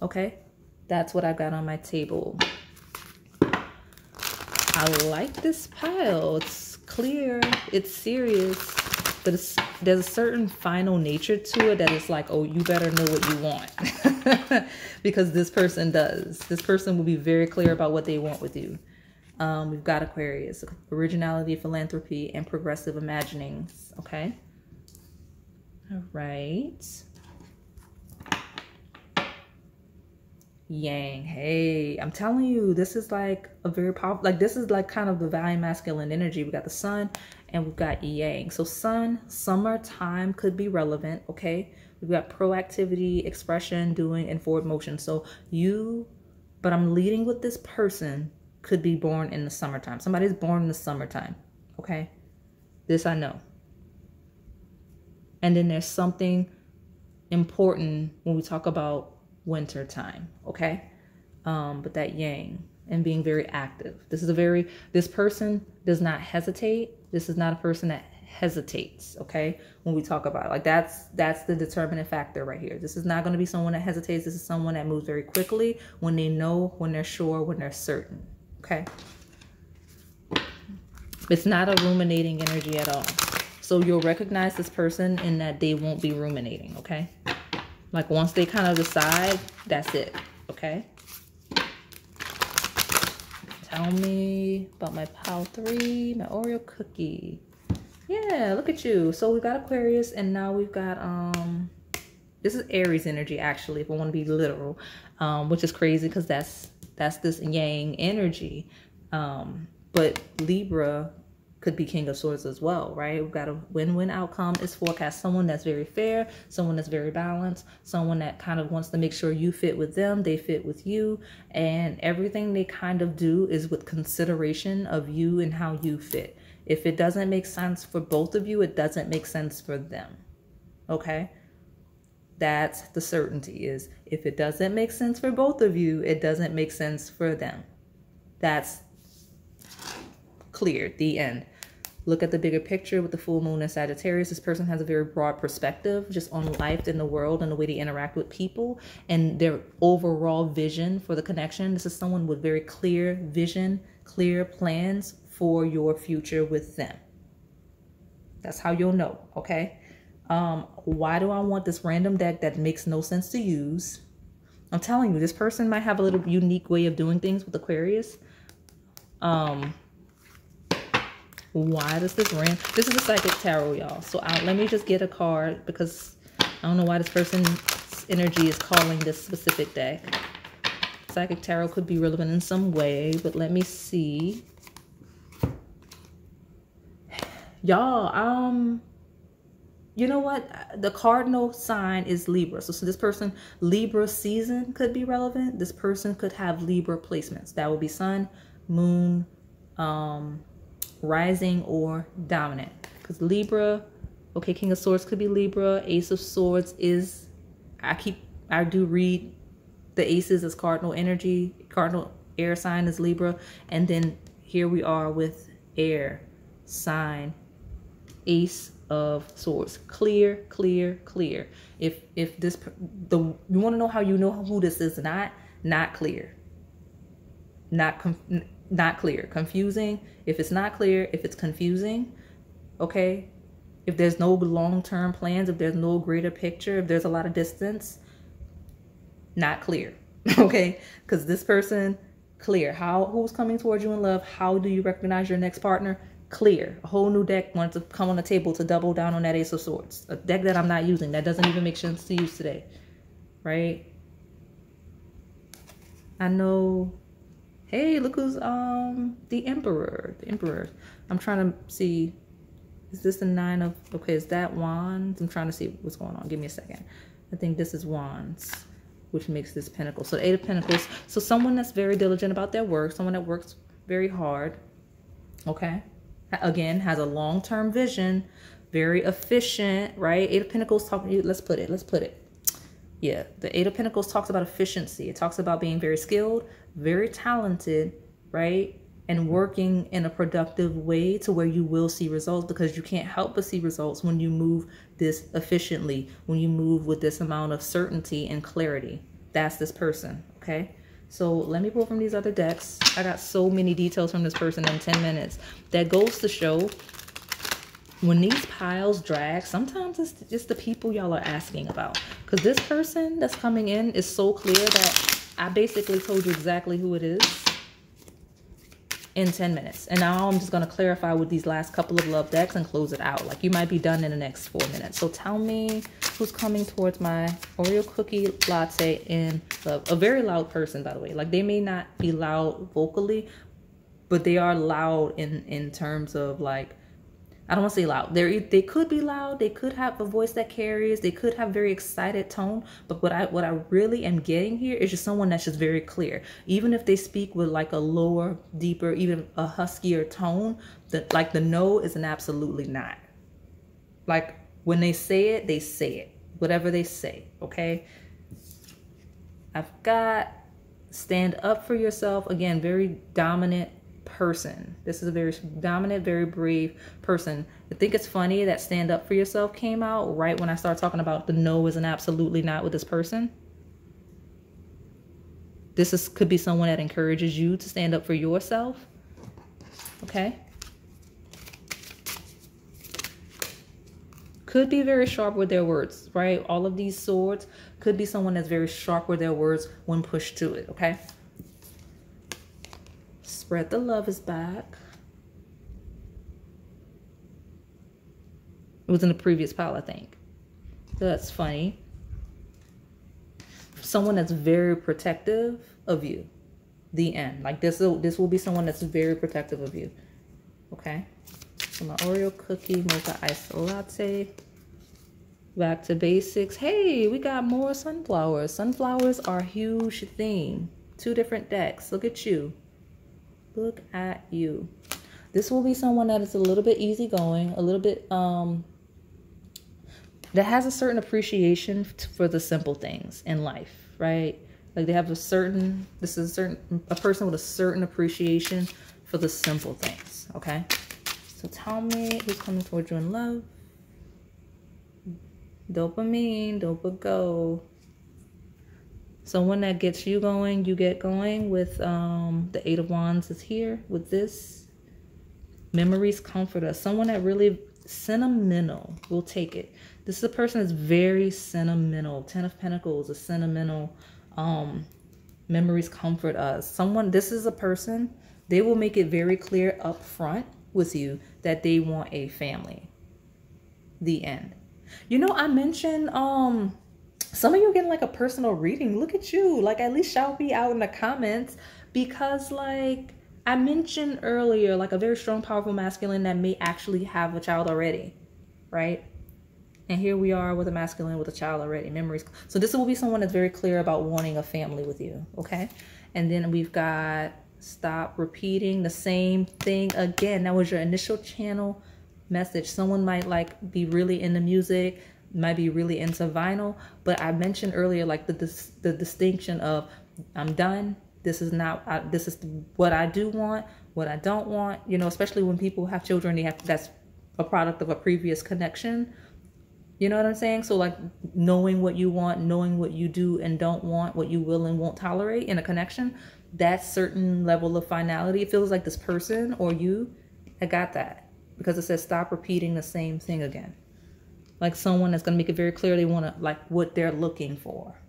A: okay? That's what I've got on my table. I like this pile. It's clear, it's serious, but there's a certain final nature to it that is like, oh, you better know what you want. Because this person does. This person will be very clear about what they want with you. We've got Aquarius, originality, philanthropy, and progressive imaginings, okay? All right. Yang. Hey, I'm telling you, this is like a very powerful, like this is like kind of the value masculine energy. We got the sun and we've got yang. So sun, summertime could be relevant, okay? We've got proactivity, expression, doing, and forward motion. So but I'm leading with this person could be born in the summertime. Somebody's born in the summertime, okay? This I know. And then there's something important when we talk about winter time, okay? But that yang and being very active. This person does not hesitate. This is not a person that hesitates, okay? When we talk about it, like that's the determining factor right here. This is not going to be someone that hesitates. This is someone that moves very quickly when they know, when they're sure, when they're certain, okay? It's not a ruminating energy at all. So you'll recognize this person in that they won't be ruminating, okay? Like once they kind of decide, that's it, okay? Tell me about my pile 3, my Oreo cookie. Yeah, look at you. So we've got Aquarius and now we've got, this is Aries energy actually, if I want to be literal, which is crazy because that's this yang energy. But Libra could be King of Swords as well, right? We've got a win-win outcome. It's forecast someone that's very fair, someone that's very balanced, someone that kind of wants to make sure you fit with them, they fit with you, and everything they kind of do is with consideration of you and how you fit. If it doesn't make sense for both of you, it doesn't make sense for them, okay? That's the certainty, is if it doesn't make sense for both of you, it doesn't make sense for them. That's clear, the end. Look at the bigger picture with the full moon in Sagittarius. This person has a very broad perspective just on life in the world and the way they interact with people and their overall vision for the connection. This is someone with very clear vision, clear plans for your future with them. That's how you'll know, okay? Why do I want this random deck that makes no sense to use? I'm telling you, this person might have a little unique way of doing things with Aquarius. Why does this ring? This is a psychic tarot, y'all. So let me just get a card because I don't know why this person's energy is calling this specific deck. Psychic tarot could be relevant in some way, but let me see. Y'all, you know what? The cardinal sign is Libra. So this person, Libra season could be relevant. This person could have Libra placements. That would be sun, moon, rising or dominant. Because Libra, okay, King of Swords could be Libra. Ace of Swords is, I do read the aces as cardinal energy. Cardinal air sign is Libra. And then here we are with air sign, Ace of Swords. Clear, clear, clear. If this, you want to know how you know who this is not clear. Not clear. Confusing. If it's not clear, if it's confusing, okay? If there's no long-term plans, if there's no greater picture, if there's a lot of distance, not clear, okay? Because this person, clear. Who's coming towards you in love? How do you recognize your next partner? Clear. A whole new deck wants to come on the table to double down on that Ace of Swords. A deck that I'm not using. That doesn't even make sense to use today, right? I know. Hey, look who's the Emperor. The Emperor. I'm trying to see. Is this the Nine of? Okay, is that Wands? I'm trying to see what's going on. Give me a second. I think this is Wands, which makes this Pentacle. So Eight of Pentacles. So someone that's very diligent about their work. Someone that works very hard. Okay. Again, has a long-term vision. Very efficient, right? Eight of Pentacles talking. Let's put it. Yeah, the Eight of Pentacles talks about efficiency. It talks about being very skilled, very talented, right? And working in a productive way to where you will see results, because you can't help but see results when you move this efficiently, when you move with this amount of certainty and clarity. That's this person, okay? So let me pull from these other decks. I got so many details from this person in 10 minutes. That goes to show when these piles drag, sometimes it's just the people y'all are asking about. Because this person that's coming in is so clear that I basically told you exactly who it is in 10 minutes. And now I'm just going to clarify with these last couple of love decks and close it out. Like, you might be done in the next 4 minutes. So tell me who's coming towards my Oreo cookie latte in love. A very loud person, by the way. Like, they may not be loud vocally, but they are loud in terms of, like, I don't want to say loud. They could be loud. They could have a voice that carries. They could have very excited tone. But what I really am getting here is just someone that's just very clear. Even if they speak with like a lower, deeper, even a huskier tone, like the no is an absolutely not. Like, when they say it, they say it. Whatever they say, okay? I've got stand up for yourself. Again, very dominant person. This is a very dominant, very brave person. I think it's funny that stand up for yourself came out right when I start talking about the no is an absolutely not with this person. Could be someone that encourages you to stand up for yourself. Okay. Could be very sharp with their words, right? All of these swords could be someone that's very sharp with their words when pushed to it, okay? Spread the love is back. It was in the previous pile, I think. So that's funny. Someone that's very protective of you. The end. Like, this will be someone that's very protective of you. Okay. So my Oreo cookie, Mocha iced latte. Back to basics. Hey, we got more sunflowers. Sunflowers are a huge theme. 2 different decks. Look at you. Look at you. This will be someone that is a little bit easygoing, a little bit that has a certain appreciation for the simple things in life, right? Like, they have a person with a certain appreciation for the simple things, okay? So tell me who's coming towards you in love. Dopamine, go. Someone that gets you going, you get going with the Eight of Wands is here with this. Memories comfort us. Someone that really sentimental. We'll take it. This is a person that's very sentimental. 10 of Pentacles is sentimental. Memories comfort us. This is a person, they will make it very clear up front with you that they want a family. The end. You know, I mentioned some of you getting like a personal reading. Look at you. Like, at least shout me out in the comments, because like I mentioned earlier, like a very strong, powerful masculine that may actually have a child already, right? And here we are with a masculine with a child already. Memories. So this will be someone that's very clear about wanting a family with you, okay? And then we've got Stop repeating the same thing again. That was your initial channel message. Someone might like be really into music, might be really into vinyl, but I mentioned earlier like the distinction of I'm done. This is not, this is what I do want, what I don't want, you know, especially when people have children, they have, that's a product of a previous connection. You know what I'm saying? So like knowing what you want, knowing what you do and don't want, what you will and won't tolerate in a connection, that certain level of finality, it feels like this person or you, I got that because it says stop repeating the same thing again. Like someone that's going to make it very clear they want to, like what they're looking for,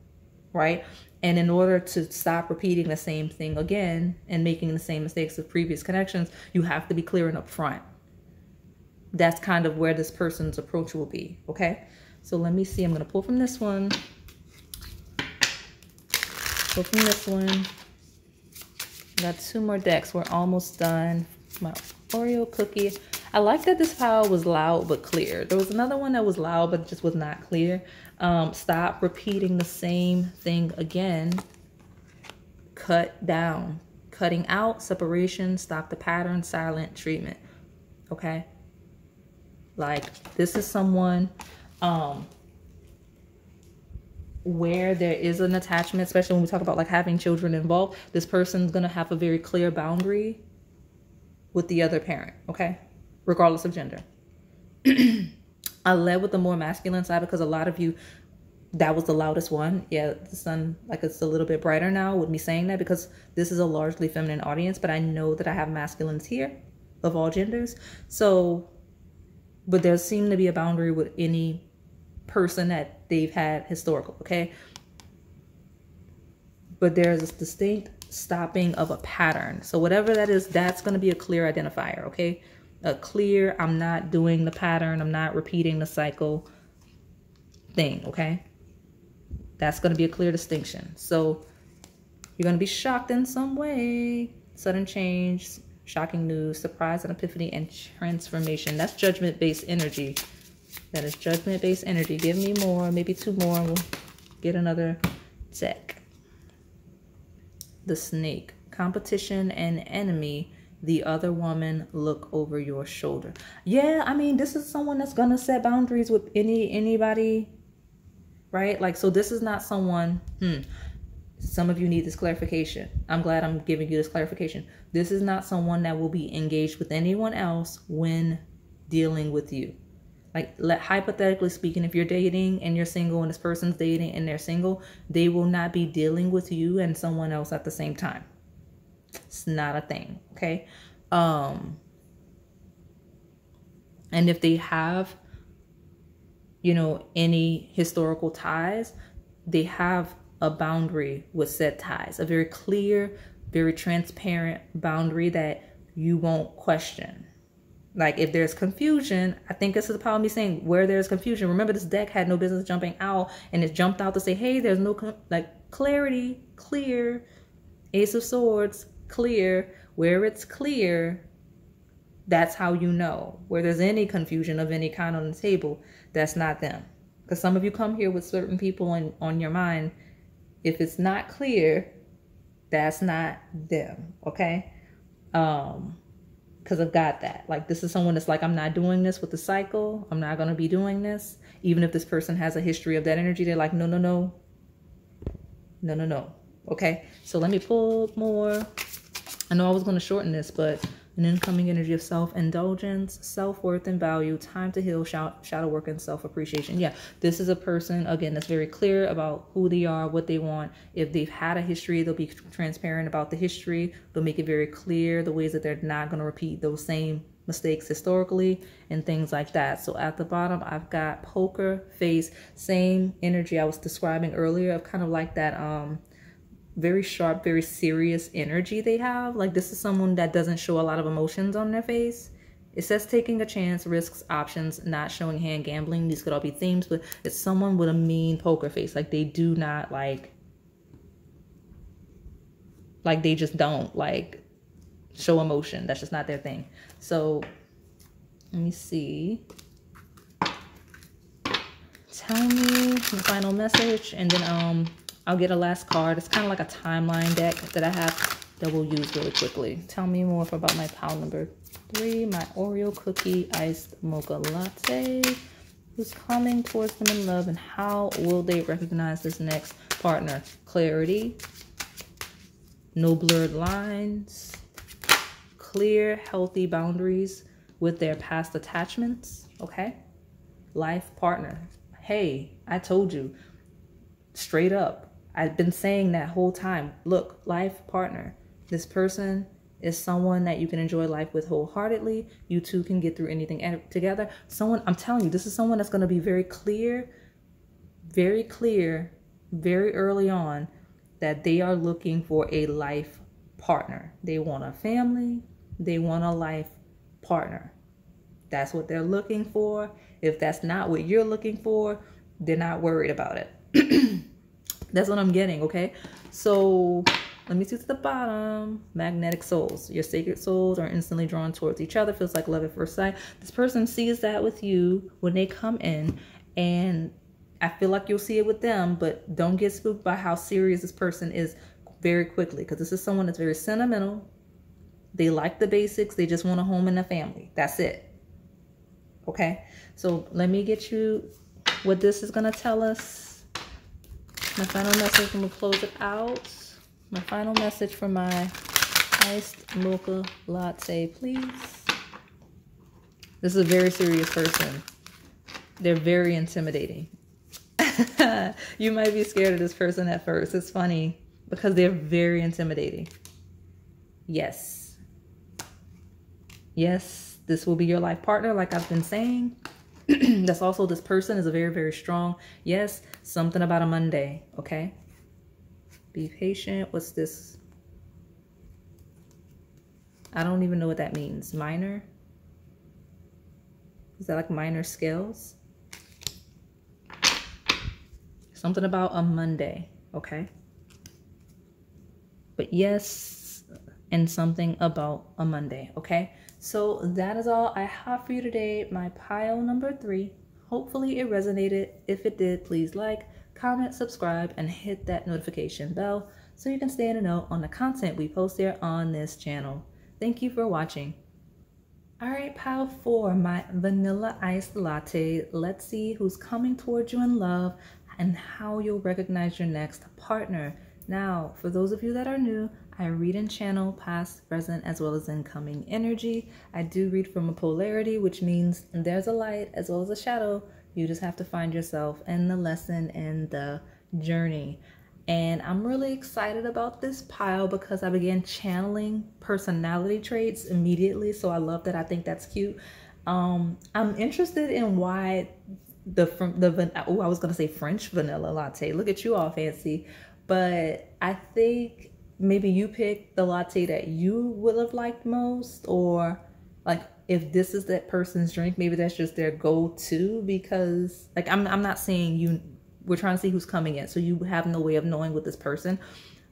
A: right? And in order to stop repeating the same thing again and making the same mistakes of previous connections, you have to be clear and upfront. That's kind of where this person's approach will be, okay? So let me see. I'm going to pull from this one. Pull from this one. Got 2 more decks. We're almost done. My Oreo cookie. I like that this pile was loud but clear. There was another one that was loud but just was not clear. Stop repeating the same thing again. Cut down. Cutting out, separation, stop the pattern, silent treatment. Okay? Like this is someone where there is an attachment, especially when we talk about like having children involved. This person's going to have a very clear boundary with the other parent, okay? Regardless of gender. I led with the more masculine side because a lot of you, that was the loudest one. Yeah, the sun, like it's a little bit brighter now with me saying that because this is a largely feminine audience, but I know that I have masculines here of all genders. So, but there seemed to be a boundary with any person that they've had historical, okay? But there's a distinct stopping of a pattern. So whatever that is, that's going to be a clear identifier, okay? A clear, I'm not doing the pattern, I'm not repeating the cycle thing, okay? That's going to be a clear distinction. So you're going to be shocked in some way. Sudden change, shocking news, surprise and epiphany, and transformation. That's judgment-based energy. That is judgment-based energy. Give me more, maybe 2 more, and we'll get another deck. The snake. Competition and enemy. The other woman, look over your shoulder. Yeah, I mean, this is someone that's going to set boundaries with anybody, right? Like, so this is not someone, some of you need this clarification. I'm glad I'm giving you this clarification. This is not someone that will be engaged with anyone else when dealing with you. Like, hypothetically speaking, if you're dating and you're single and this person's dating and they're single, they will not be dealing with you and someone else at the same time. It's not a thing, okay? And if they have, you know, any historical ties, they have a boundary with said ties. A very clear, very transparent boundary that you won't question. Like if there's confusion, I think this is the problem me saying where there's confusion. Remember, this deck had no business jumping out, and it jumped out to say, hey, there's no like clarity, clear, Ace of Swords, clear. Where it's clear, that's how you know. Where there's any confusion of any kind on the table, that's not them. Because some of you come here with certain people on your mind. If it's not clear, that's not them, okay? Because I've got that. Like, this is someone that's like, I'm not doing this with the cycle. I'm not going to be doing this. Even if this person has a history of that energy, they're like, no, no, no. No, no, no. Okay, so let me pull more. I know I was going to shorten this, but an incoming energy of self-indulgence, self-worth and value, time to heal, shadow work, and self-appreciation. Yeah, this is a person, again, that's very clear about who they are, what they want. If they've had a history, they'll be transparent about the history. They'll make it very clear the ways that they're not going to repeat those same mistakes historically and things like that. So at the bottom, I've got poker face, same energy I was describing earlier of kind of like that very sharp, very serious energy they have. Like, this is someone that doesn't show a lot of emotions on their face. It says taking a chance, risks, options, not showing hand, gambling. These could all be themes, but it's someone with a mean poker face. Like, they do not like they just don't like show emotion. That's just not their thing. So let me see. Tell me the final message, and then I'll get a last card. It's kind of like a timeline deck that I have that we'll use really quickly. Tell me more about my pile number 3, my Oreo cookie iced mocha latte. Who's coming towards them in love, and how will they recognize this next partner? Clarity, no blurred lines, clear, healthy boundaries with their past attachments, okay? Life partner. Hey, I told you, straight up. I've been saying that whole time. Look, life partner. This person is someone that you can enjoy life with wholeheartedly. You two can get through anything together. Someone, I'm telling you, this is someone that's going to be very clear, very early on that they are looking for a life partner. They want a family. They want a life partner. That's what they're looking for. If that's not what you're looking for, they're not worried about it. That's what I'm getting, okay? So let me see to the bottom. Magnetic souls. Your sacred souls are instantly drawn towards each other. Feels like love at first sight. This person sees that with you when they come in, and I feel like you'll see it with them, but don't get spooked by how serious this person is very quickly, because this is someone that's very sentimental. They like the basics. They just want a home and a family. That's it. Okay? So let me get you what this is going to tell us. My final message, and we'll close it out. My final message for my iced mocha latte, please. This is a very serious person. They're very intimidating. You might be scared of this person at first. It's funny because they're very intimidating. Yes. Yes, this will be your life partner, like I've been saying. That's also, this person is a very strong. Yes, something about a Monday, okay? Be patient. What's this? I don't even know what that means. Minor? Is that like minor scales? Something about a Monday, okay? But yes, and something about a Monday, okay? So that is all I have for you today. My pile number 3. Hopefully it resonated. If it did, please like, comment, subscribe, and hit that notification bell so you can stay in the know on the content we post here on this channel. Thank you for watching. All right, pile 4, my vanilla iced latte. Let's see who's coming towards you in love and how you'll recognize your next partner. Now, for those of you that are new, I read and channel past, present, as well as incoming energy. I do read from a polarity, which means there's a light as well as a shadow. You just have to find yourself in the lesson and the journey. And I'm really excited about this pile because I began channeling personality traits immediately. So I love that. I think that's cute. I'm interested in why I was going to say French vanilla latte. Look at you all fancy. But I think maybe you pick the latte that you would have liked most, or like if this is that person's drink, maybe that's just their go-to, because like I'm not saying you, we're trying to see who's coming in, so you have no way of knowing with this person.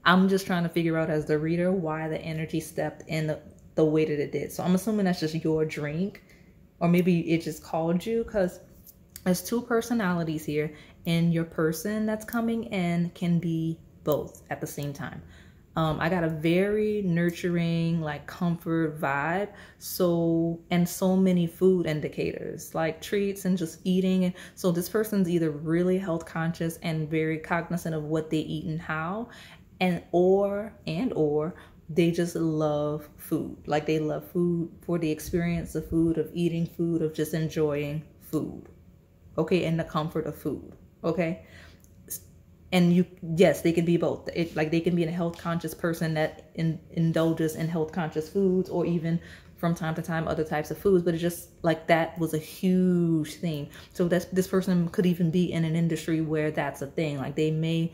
A: I'm just trying to figure out as the reader why the energy stepped in the way that it did. So I'm assuming that's just your drink, or maybe it just called you, because there's 2 personalities here, and your person that's coming in can be both at the same time. I got a very nurturing, like comfort vibe. And so many food indicators, like treats and just eating. And so this person's either really health conscious and very cognizant of what they eat and how, or they just love food. Like they love food for the experience of food, of eating food, of just enjoying food. Okay, and the comfort of food. Okay. And yes, they can be both. Like they can be a health conscious person that indulges in health conscious foods, or even from time to time other types of foods. But it's just like that was a huge thing. So this person could even be in an industry where that's a thing. Like they may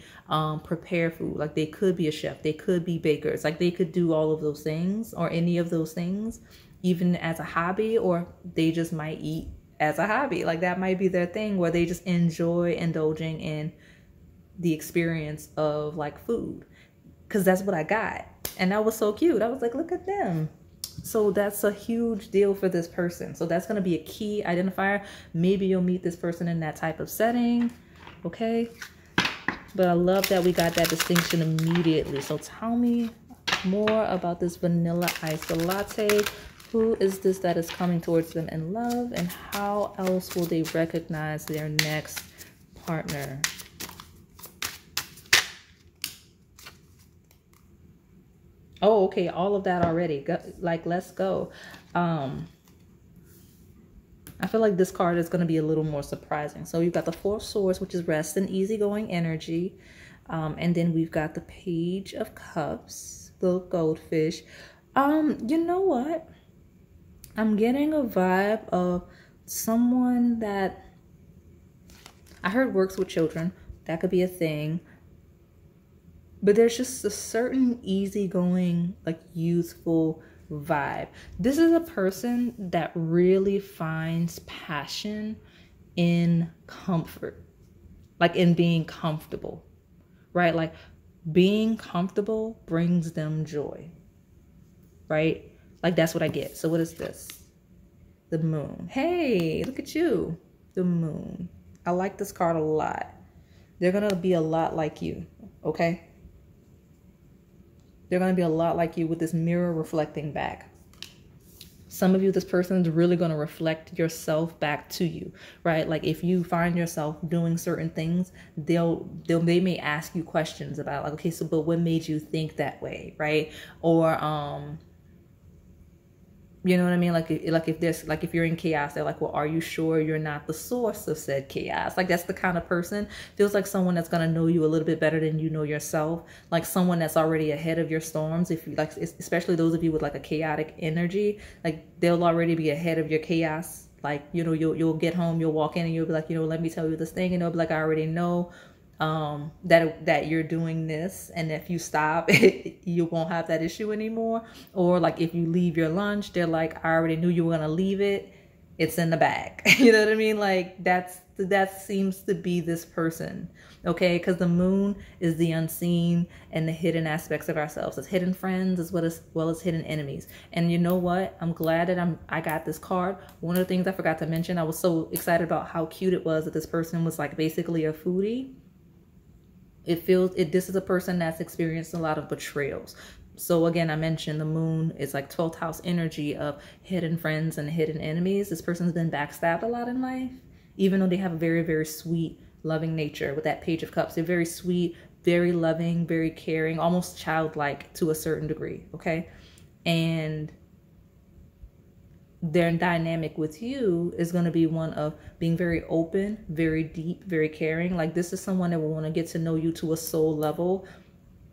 A: prepare food. Like they could be a chef. They could be bakers. Like they could do all of those things, or any of those things, even as a hobby, or they just might eat as a hobby. Like that might be their thing, where they just enjoy indulging in the experience of like food, because that's what I got. And that was so cute. I was like, look at them. So that's a huge deal for this person. So that's going to be a key identifier. Maybe you'll meet this person in that type of setting. Okay. But I love that we got that distinction immediately. So tell me more about this vanilla iced latte. Who is this that is coming towards them in love, and how else will they recognize their next partner? Oh, okay, all of that already. Like, let's go. I feel like this card is going to be a little more surprising. So you've got the Four of Swords, which is rest and easygoing energy. And then we've got the Page of Cups, the goldfish. You know what? I'm getting a vibe of someone that I heard works with children. That could be a thing. But there's just a certain easygoing, like youthful vibe. This is a person that really finds passion in comfort, like in being comfortable, right? Like being comfortable brings them joy, right? Like that's what I get. So what is this? The Moon. Hey, look at you. The Moon. I like this card a lot. They're going to be a lot like you, okay? They're going to be a lot like you with this mirror reflecting back. Some of you, this person is really going to reflect yourself back to you, right? Like if you find yourself doing certain things, they may ask you questions about like, okay, so but what made you think that way, right? Or you know what I mean? Like if you're in chaos, they're like, well, are you sure you're not the source of said chaos? Like that's the kind of person. Feels like someone that's going to know you a little bit better than you know yourself. Like someone that's already ahead of your storms. If you like, especially those of you with like a chaotic energy, like they'll already be ahead of your chaos. Like, you know, you'll get home, you'll walk in and you'll be like, you know, let me tell you this thing. And they'll be like, I already know that you're doing this, and if you stop you won't have that issue anymore. Or like if you leave your lunch, they're like, I already knew you were gonna leave it, it's in the bag. You know what I mean? Like that seems to be this person, okay? Because the Moon is the unseen and the hidden aspects of ourselves. It's hidden friends as well as hidden enemies. And you know what? I'm glad that I got this card. One of the things I forgot to mention, I was so excited about how cute it was that this person was like basically a foodie. This is a person that's experienced a lot of betrayals. So again, I mentioned the Moon is like 12th house energy of hidden friends and hidden enemies. This person's been backstabbed a lot in life, even though they have a very, very sweet, loving nature. With that Page of Cups, they're very sweet, very loving, very caring, almost childlike to a certain degree, okay? And their dynamic with you is going to be one of being very open, very deep, very caring. Like this is someone that will want to get to know you to a soul level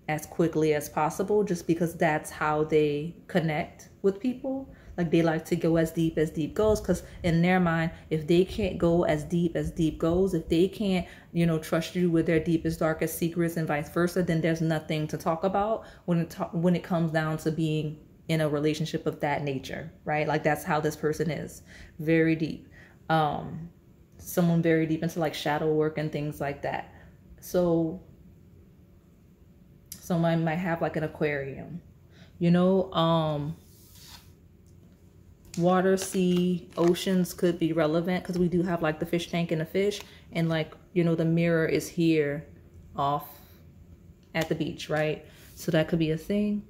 A: as quickly as possible, just because that's how they connect with people. Like they like to go as deep goes, because in their mind, if they can't go as deep goes, if they can't, you know, trust you with their deepest, darkest secrets and vice versa, then there's nothing to talk about when it comes down to being in a relationship of that nature, right? Like that's how this person is. Very deep. Someone very deep into like shadow work and things like that. So someone might have like an aquarium, you know, water, sea, oceans could be relevant because we do have like the fish tank and the fish, and like, you know, the mirror is here off at the beach, right? So that could be a thing.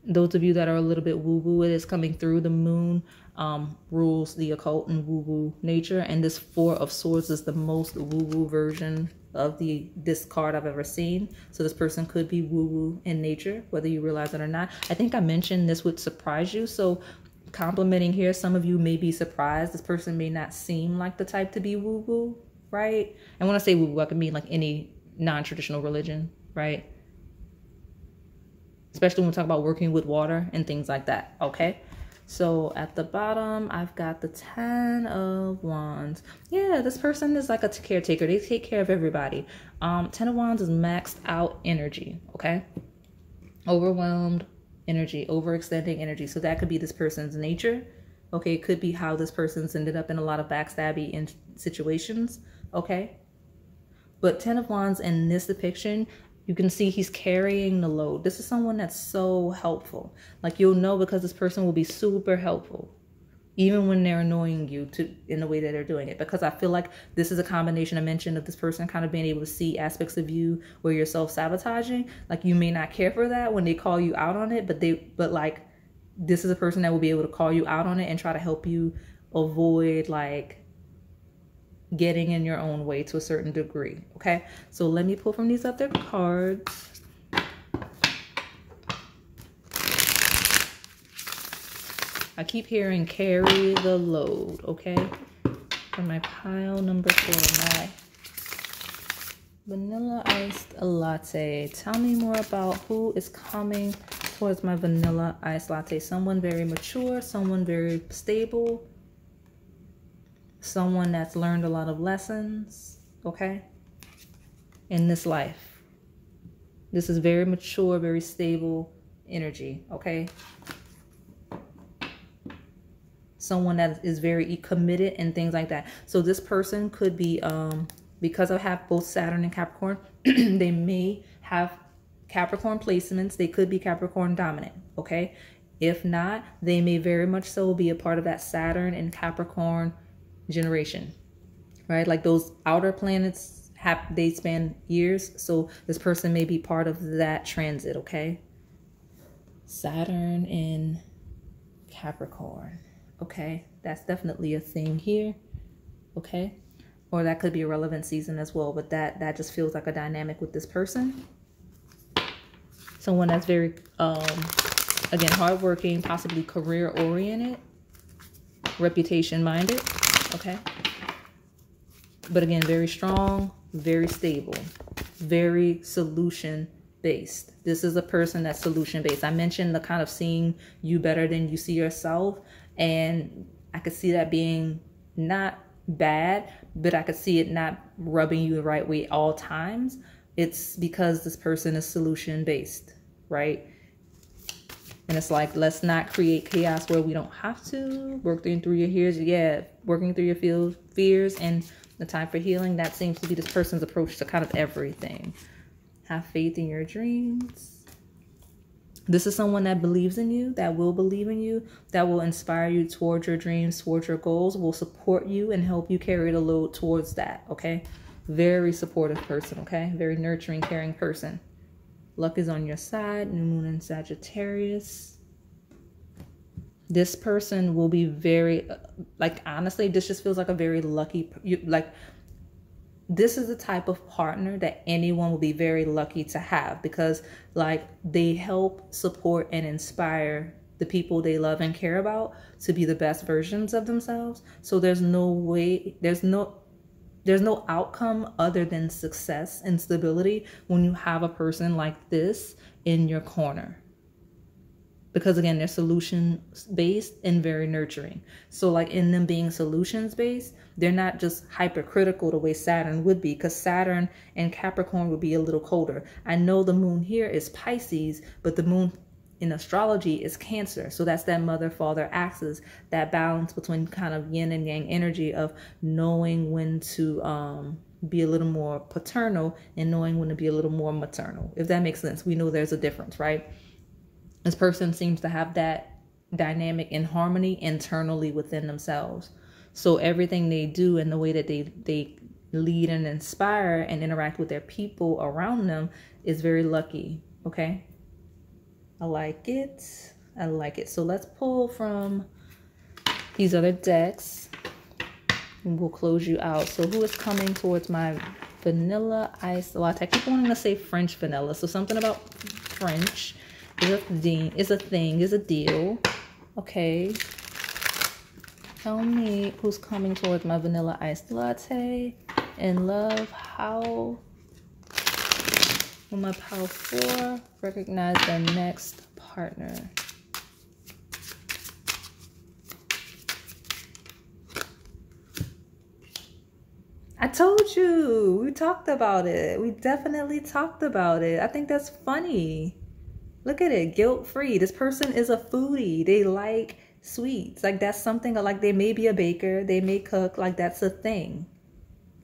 A: Those of you that are a little bit woo-woo, it is coming through. The Moon rules the occult and woo-woo nature. And this Four of Swords is the most woo-woo version of this card I've ever seen. So this person could be woo-woo in nature, whether you realize it or not. I think I mentioned this would surprise you. So complimenting here, some of you may be surprised. This person may not seem like the type to be woo-woo, right? And when I say woo-woo, I can mean like any non-traditional religion, right? Especially when we talk about working with water and things like that, okay? So at the bottom, I've got the 10 of Wands. Yeah, this person is like a caretaker. They take care of everybody. 10 of Wands is maxed out energy, okay? Overwhelmed energy, overextending energy. So that could be this person's nature, okay? It could be how this person's ended up in a lot of backstabby in situations, okay? But 10 of Wands in this depiction, you can see he's carrying the load. This is someone that's so helpful. Like you'll know because this person will be super helpful, even when they're annoying you in the way that they're doing it. Because I feel like this is a combination I mentioned of this person kind of being able to see aspects of you where you're self-sabotaging. Like you may not care for that when they call you out on it, but like this is a person that will be able to call you out on it and try to help you avoid like getting in your own way to a certain degree. Okay, so let me pull from these other cards. I keep hearing carry the load, okay? For my pile number 4, my vanilla iced latte. Tell me more about who is coming towards my vanilla iced latte. Someone very mature, someone very stable, someone that's learned a lot of lessons, okay? In this life. This is very mature, very stable energy, okay? Someone that is very committed and things like that. So this person could be, because I have both Saturn and Capricorn, they may have Capricorn placements. They could be Capricorn dominant, okay? If not, they may very much so be a part of that Saturn and Capricorn generation, right? Like those outer planets, they span years. So this person may be part of that transit, okay? Saturn in Capricorn. Okay, that's definitely a thing here, okay? Or that could be a relevant season as well, but that just feels like a dynamic with this person. Someone that's very, again, hardworking, possibly career-oriented, reputation-minded, okay? But again, very strong, very stable, very solution-based. This is a person that's solution-based. I mentioned the kind of seeing you better than you see yourself. And I could see that being not bad, but I could see it not rubbing you the right way all times. It's because this person is solution based, right? And it's like, let's not create chaos where we don't have to. Working through your fears, yeah, working through your fears and the time for healing. That seems to be this person's approach to kind of everything. Have faith in your dreams. This is someone that believes in you, that will believe in you, that will inspire you towards your dreams, towards your goals, will support you and help you carry the load towards that, okay? Very supportive person, okay? Very nurturing, caring person. Luck is on your side, new moon in Sagittarius. This person will be very, like, honestly, this just feels like a very lucky, this is the type of partner that anyone will be very lucky to have because like they help support and inspire the people they love and care about to be the best versions of themselves. So there's no way, there's no outcome other than success and stability when you have a person like this in your corner. Because again, they're solution-based and very nurturing. So like in them being solutions-based, they're not just hypercritical the way Saturn would be, because Saturn and Capricorn would be a little colder. I know the moon here is Pisces, but the moon in astrology is Cancer. So that's that mother-father axis, that balance between kind of yin and yang energy of knowing when to be a little more paternal and knowing when to be a little more maternal. If that makes sense, we know there's a difference, right? This person seems to have that dynamic in harmony internally within themselves. So everything they do and the way that they lead and inspire and interact with their people around them is very lucky, okay? I like it. I like it. So let's pull from these other decks and we'll close you out. So who is coming towards my vanilla iced latte? I keep wanting to say French vanilla. So something about French. Is a thing, is a deal. Okay. Tell me who's coming towards my vanilla iced latte. And love, how will my pile 4 recognize their next partner? I told you, we talked about it. We definitely talked about it. I think that's funny. Look at it, guilt-free. This person is a foodie. They like sweets. Like that's something, like they may be a baker. They may cook. Like that's a thing.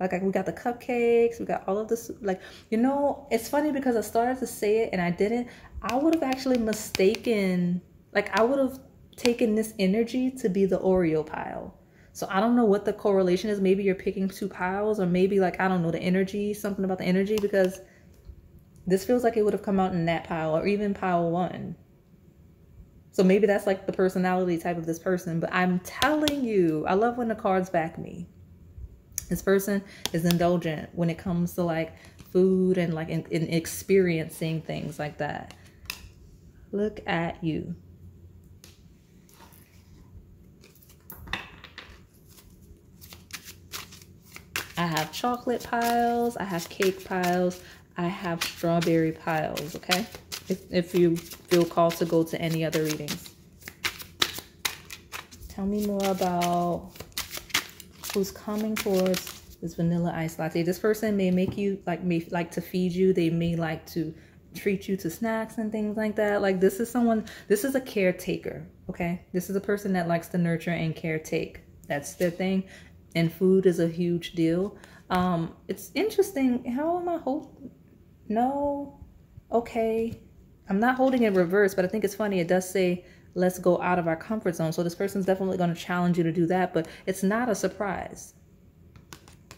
A: Like we got the cupcakes. We got all of this. Like, you know, it's funny because I started to say it and I didn't. I would have actually mistaken, like I would have taken this energy to be the Oreo pile. So I don't know what the correlation is. Maybe you're picking two piles, or maybe like, I don't know, the energy, something about the energy, because this feels like it would have come out in that pile or even pile 1. So maybe that's like the personality type of this person. But I'm telling you, I love when the cards back me. This person is indulgent when it comes to like food and like in experiencing things like that. Look at you. I have chocolate piles, I have cake piles, I have strawberry piles, okay? If you feel called to go to any other readings. Tell me more about who's coming towards this vanilla ice latte. This person may make you may like to feed you. They may like to treat you to snacks and things like that. Like this is someone, this is a caretaker, okay? This is a person that likes to nurture and caretake. That's their thing. And food is a huge deal. It's interesting. How am I holding? No. Okay. I'm not holding it reverse, but I think it's funny. It does say, let's go out of our comfort zone. So this person's definitely going to challenge you to do that, but it's not a surprise.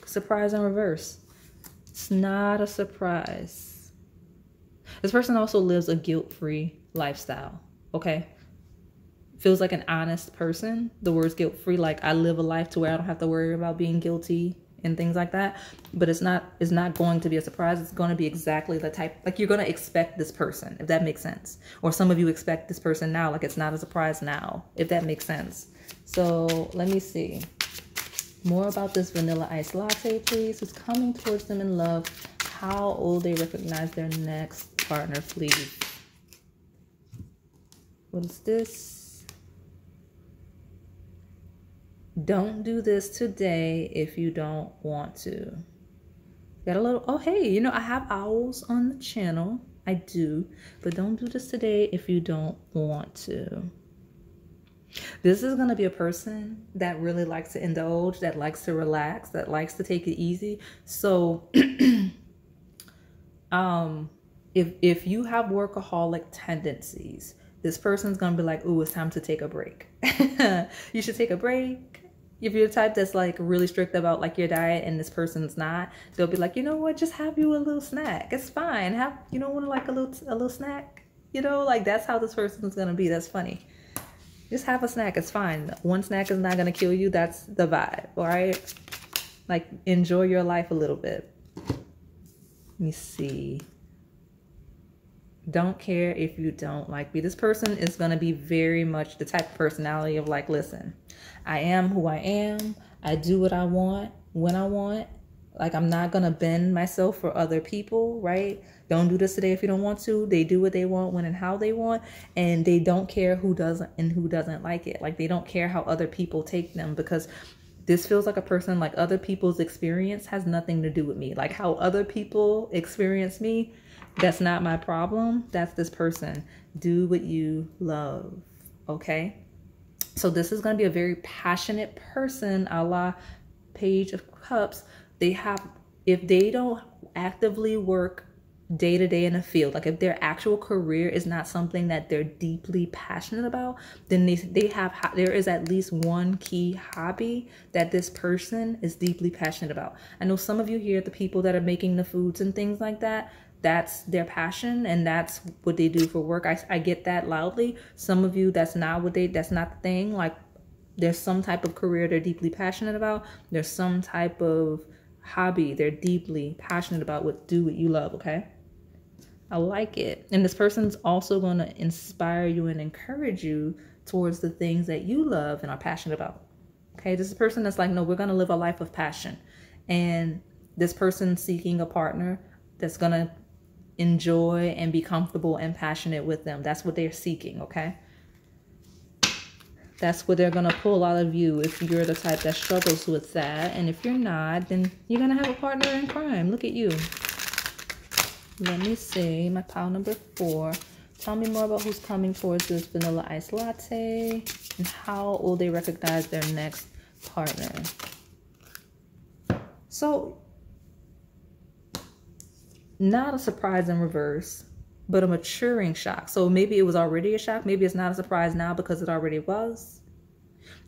A: Surprise in reverse. It's not a surprise. This person also lives a guilt-free lifestyle, okay? Feels like an honest person. The word's guilt-free, like I live a life to where I don't have to worry about being guilty and things like that. But it's not going to be a surprise. It's going to be exactly the type, like you're going to expect this person, if that makes sense. Or some of you expect this person now, like it's not a surprise now, if that makes sense. So let me see. More about this vanilla ice latte, please. Who's coming towards them in love? How will they recognize their next partner, please? What is this? Don't do this today if you don't want to. Got a little, oh, hey, you know, I have owls on the channel. I do, but don't do this today if you don't want to. This is going to be a person that really likes to indulge, that likes to relax, that likes to take it easy. So if you have workaholic tendencies, this person's going to be like, ooh, it's time to take a break. You should take a break. If you're the type that's like really strict about like your diet and this person's not, they'll be like, you know what, just have you a little snack. It's fine. Have, you know, want to like a little snack, you know, like that's how this person's going to be. That's funny. Just have a snack. It's fine. One snack is not going to kill you. That's the vibe. All right. Like enjoy your life a little bit. Let me see. Don't care if you don't like me. This person is going to be very much the type of personality of like, listen, I am who I am. I do what I want when I want. Like, I'm not going to bend myself for other people, right? Don't do this today if you don't want to. They do what they want, when and how they want. And they don't care who doesn't and who doesn't like it. Like, they don't care how other people take them, because this feels like a person, like other people's experience has nothing to do with me. Like how other people experience me, that's not my problem. That's this person. Do what you love, okay? So this is going to be a very passionate person, a la Page of Cups. They have, if they don't actively work day to day in a field, like if their actual career is not something that they're deeply passionate about, then there is at least one key hobby that this person is deeply passionate about. I know some of you here, the people that are making the foods and things like that, that's their passion and that's what they do for work. I get that loudly. Some of you, that's not the thing. Like there's some type of career they're deeply passionate about. There's some type of hobby they're deeply passionate about. Do what you love, okay? I like it. And this person's also going to inspire you and encourage you towards the things that you love and are passionate about. Okay, this is a person that's like, no, we're going to live a life of passion. And this person seeking a partner that's going to enjoy and be comfortable and passionate with them. That's what they're seeking, okay? That's what they're going to pull out of you if you're the type that struggles with that. And if you're not, then you're going to have a partner in crime. Look at you. Let me see. My pile number 4. Tell me more about who's coming towards this vanilla ice latte and how will they recognize their next partner. So, not a surprise in reverse. but a maturing shock. So maybe it was already a shock. Maybe it's not a surprise now because it already was.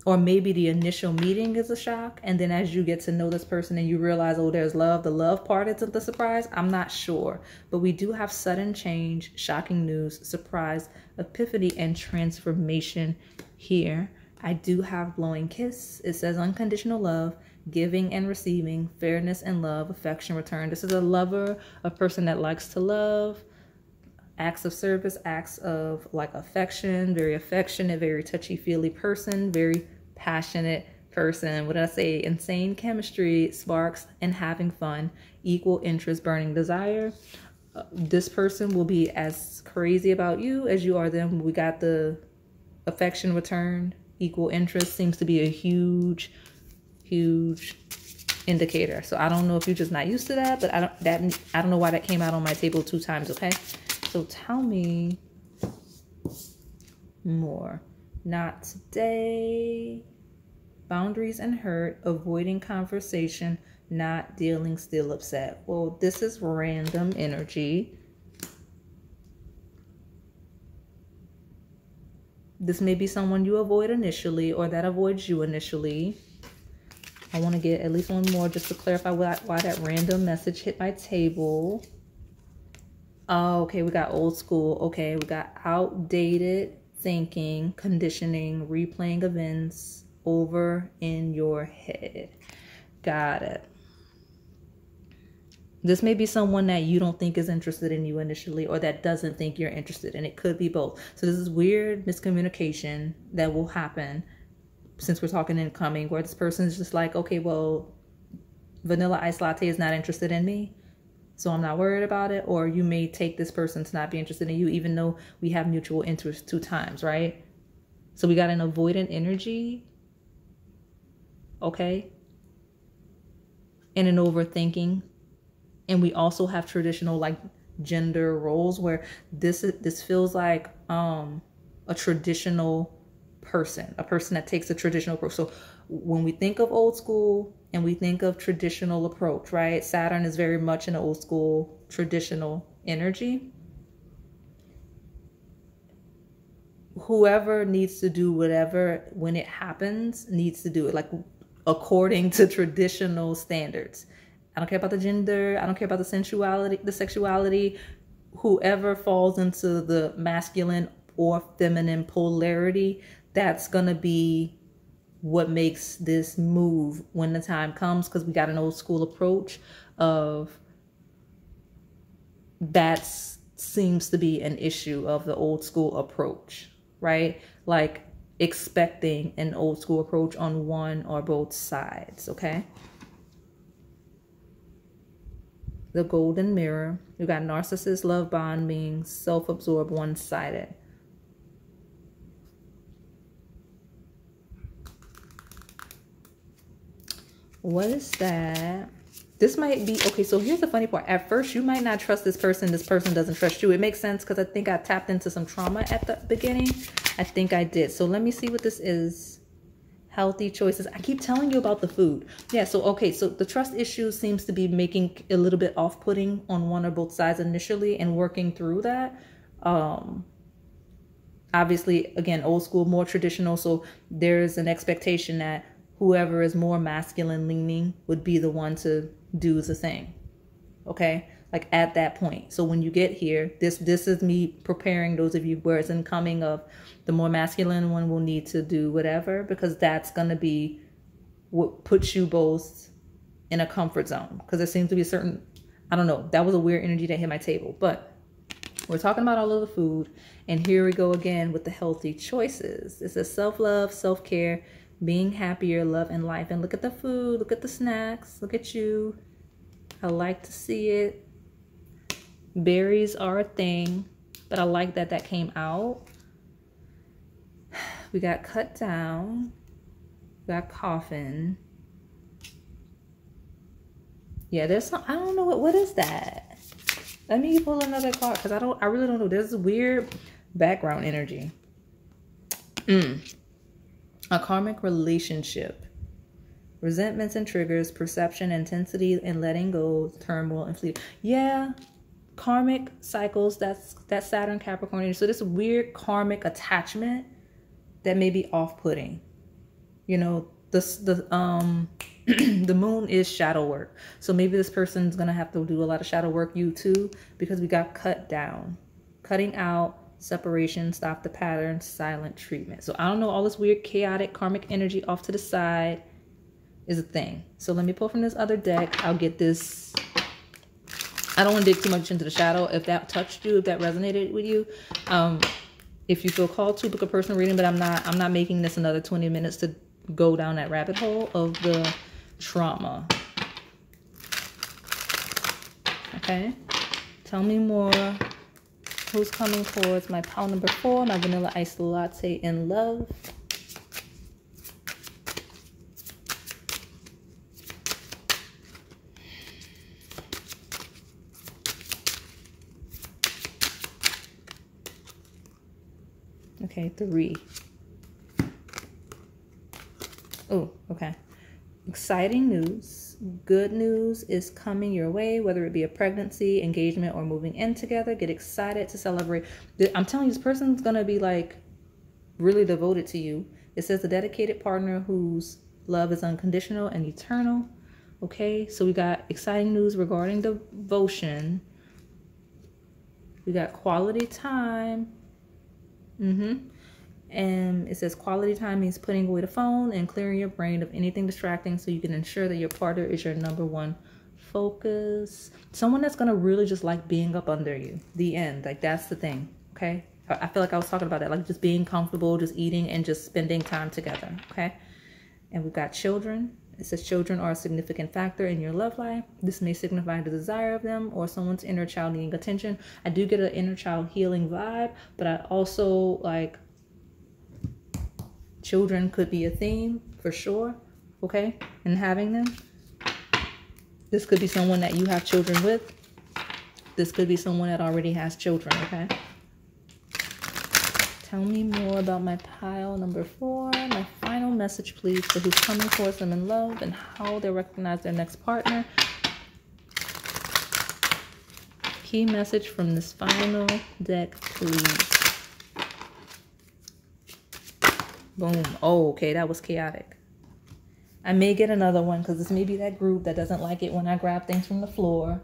A: Or maybe the initial meeting is a shock. And then as you get to know this person and you realize, oh, there's love, the love part isn't the surprise. I'm not sure. But we do have sudden change, shocking news, surprise, epiphany, and transformation here. I do have blowing kiss. It says unconditional love, giving and receiving, fairness and love, affection, return. This is a lover, a person that likes to love, acts of service, acts of like affection, very affectionate, very touchy-feely person, very passionate person. What did I say? Insane chemistry, sparks, and having fun, equal interest, burning desire. This person will be as crazy about you as you are them. We got the affection returned, equal interest seems to be a huge indicator. So I don't know if you're just not used to that, but I don't know why that came out on my table 2 times, okay? So tell me more. Not today. Boundaries and hurt, avoiding conversation, not dealing, still upset. Well, this is random energy. This may be someone you avoid initially or that avoids you initially. I want to get at least one more just to clarify why that random message hit my table. Oh, okay, we got old school. Okay, we got outdated thinking, conditioning, replaying events over in your head. Got it. This may be someone that you don't think is interested in you initially or that doesn't think you're interested, and it could be both. So this is weird miscommunication that will happen since we're talking incoming, where this person is just like, okay, well, vanilla iced latte is not interested in me, so I'm not worried about it. Or you may take this person to not be interested in you, even though we have mutual interest 2 times, right? So we got an avoidant energy, okay, and an overthinking. And we also have traditional like gender roles where this feels like a traditional person, a person that takes a traditional approach. So when we think of old school and we think of traditional approach, right? Saturn is very much an old school traditional energy. Whoever needs to do whatever when it happens needs to do it like according to traditional standards. I don't care about the gender. I don't care about the sensuality, the sexuality. Whoever falls into the masculine or feminine polarity, that's going to be what makes this move when the time comes, because we got an old school approach of that seems to be an issue of the old school approach, right? Like expecting an old school approach on one or both sides, okay? The golden mirror. We got narcissist, love bombing, self-absorbed, one-sided. What is that? This might be, okay, so here's the funny part. At first, you might not trust this person doesn't trust you. It makes sense because I think I tapped into some trauma at the beginning. I think I did. So let me see what this is. Healthy choices. I keep telling you about the food. Yeah, so okay, so the trust issue seems to be making a little bit off-putting on one or both sides initially, and working through that. Obviously, again, old school, more traditional, so there's an expectation that whoever is more masculine leaning would be the one to do the thing. Okay? Like at that point. So when you get here, this is me preparing those of you where it's incoming of the more masculine one will need to do whatever, because that's going to be what puts you both in a comfort zone. Because there seems to be a certain, I don't know, that was a weird energy that hit my table. But we're talking about all of the food. And here we go again with the healthy choices. It says self-love, self-care, being happier, love, and life. And look at the food, look at the snacks, look at you. I like to see it. Berries are a thing, but I like that that came out. We got cut down. We got coffin. Yeah, there's some, I don't know what is that? Let me pull another card because I really don't know. There's weird background energy. A karmic relationship. Resentments and triggers, perception, intensity, and letting go, turmoil, and fleet. Yeah. karmic cycles, that's Saturn Capricorn energy. So this weird karmic attachment that may be off-putting. You know, the moon is shadow work. So maybe this person's gonna have to do a lot of shadow work, you too, because we got cut down, cutting out, separation, stop the pattern, silent treatment. So I don't know, all this weird chaotic karmic energy off to the side is a thing. So let me pull from this other deck. I'll get this. I don't want to dig too much into the shadow. If that touched you, if that resonated with you, if you feel called to, book a personal reading. But I'm not making this another 20 minutes to go down that rabbit hole of the trauma. Okay, tell me more. Who's coming towards my pile number 4, my vanilla iced latte in love? Okay, 3. Oh, okay. Exciting news. Good news is coming your way, whether it be a pregnancy, engagement, or moving in together. Get excited to celebrate. I'm telling you, this person's going to be like really devoted to you. It says a dedicated partner whose love is unconditional and eternal. Okay, so we got exciting news regarding devotion. We got quality time. And it says quality time means putting away the phone and clearing your brain of anything distracting so you can ensure that your partner is your #1 focus. Someone that's going to really just like being up under you. The end. Like, that's the thing. Okay. I feel like I was talking about that. Like, just being comfortable, just eating and just spending time together. Okay. And we've got children. It says children are a significant factor in your love life. This may signify the desire of them or someone's inner child needing attention. I do get an inner child healing vibe, but I also like children could be a theme for sure. Okay. And having them. This could be someone that you have children with. This could be someone that already has children. Okay. Tell me more about my pile number 4. My final message, please, for who's coming towards them in love and how they recognize their next partner. Key message from this final deck, please. Boom. Oh, okay. That was chaotic. I may get another one because this may be that group that doesn't like it when I grab things from the floor.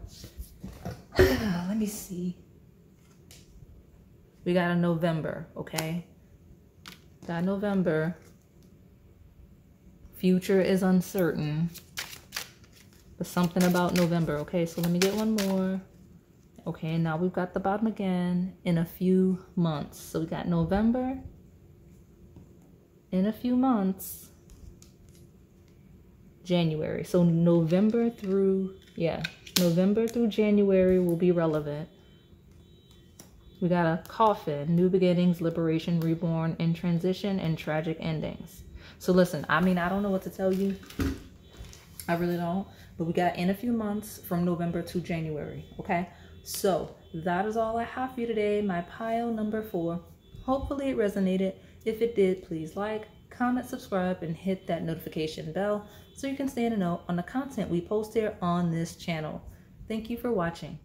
A: Let me see. We got a November, okay? Got November. Future is uncertain. But something about November, okay? So let me get one more. Okay, now we've got the bottom again. In a few months. So we got November. In a few months. January. So November through January will be relevant. We got a coffin, new beginnings, liberation, reborn, and transition, and tragic endings. So listen, I mean, I don't know what to tell you. I really don't. But we got in a few months from November to January. Okay. So that is all I have for you today. My pile number 4. Hopefully it resonated. If it did, please like, comment, subscribe, and hit that notification bell so you can stay in the know on the content we post here on this channel. Thank you for watching.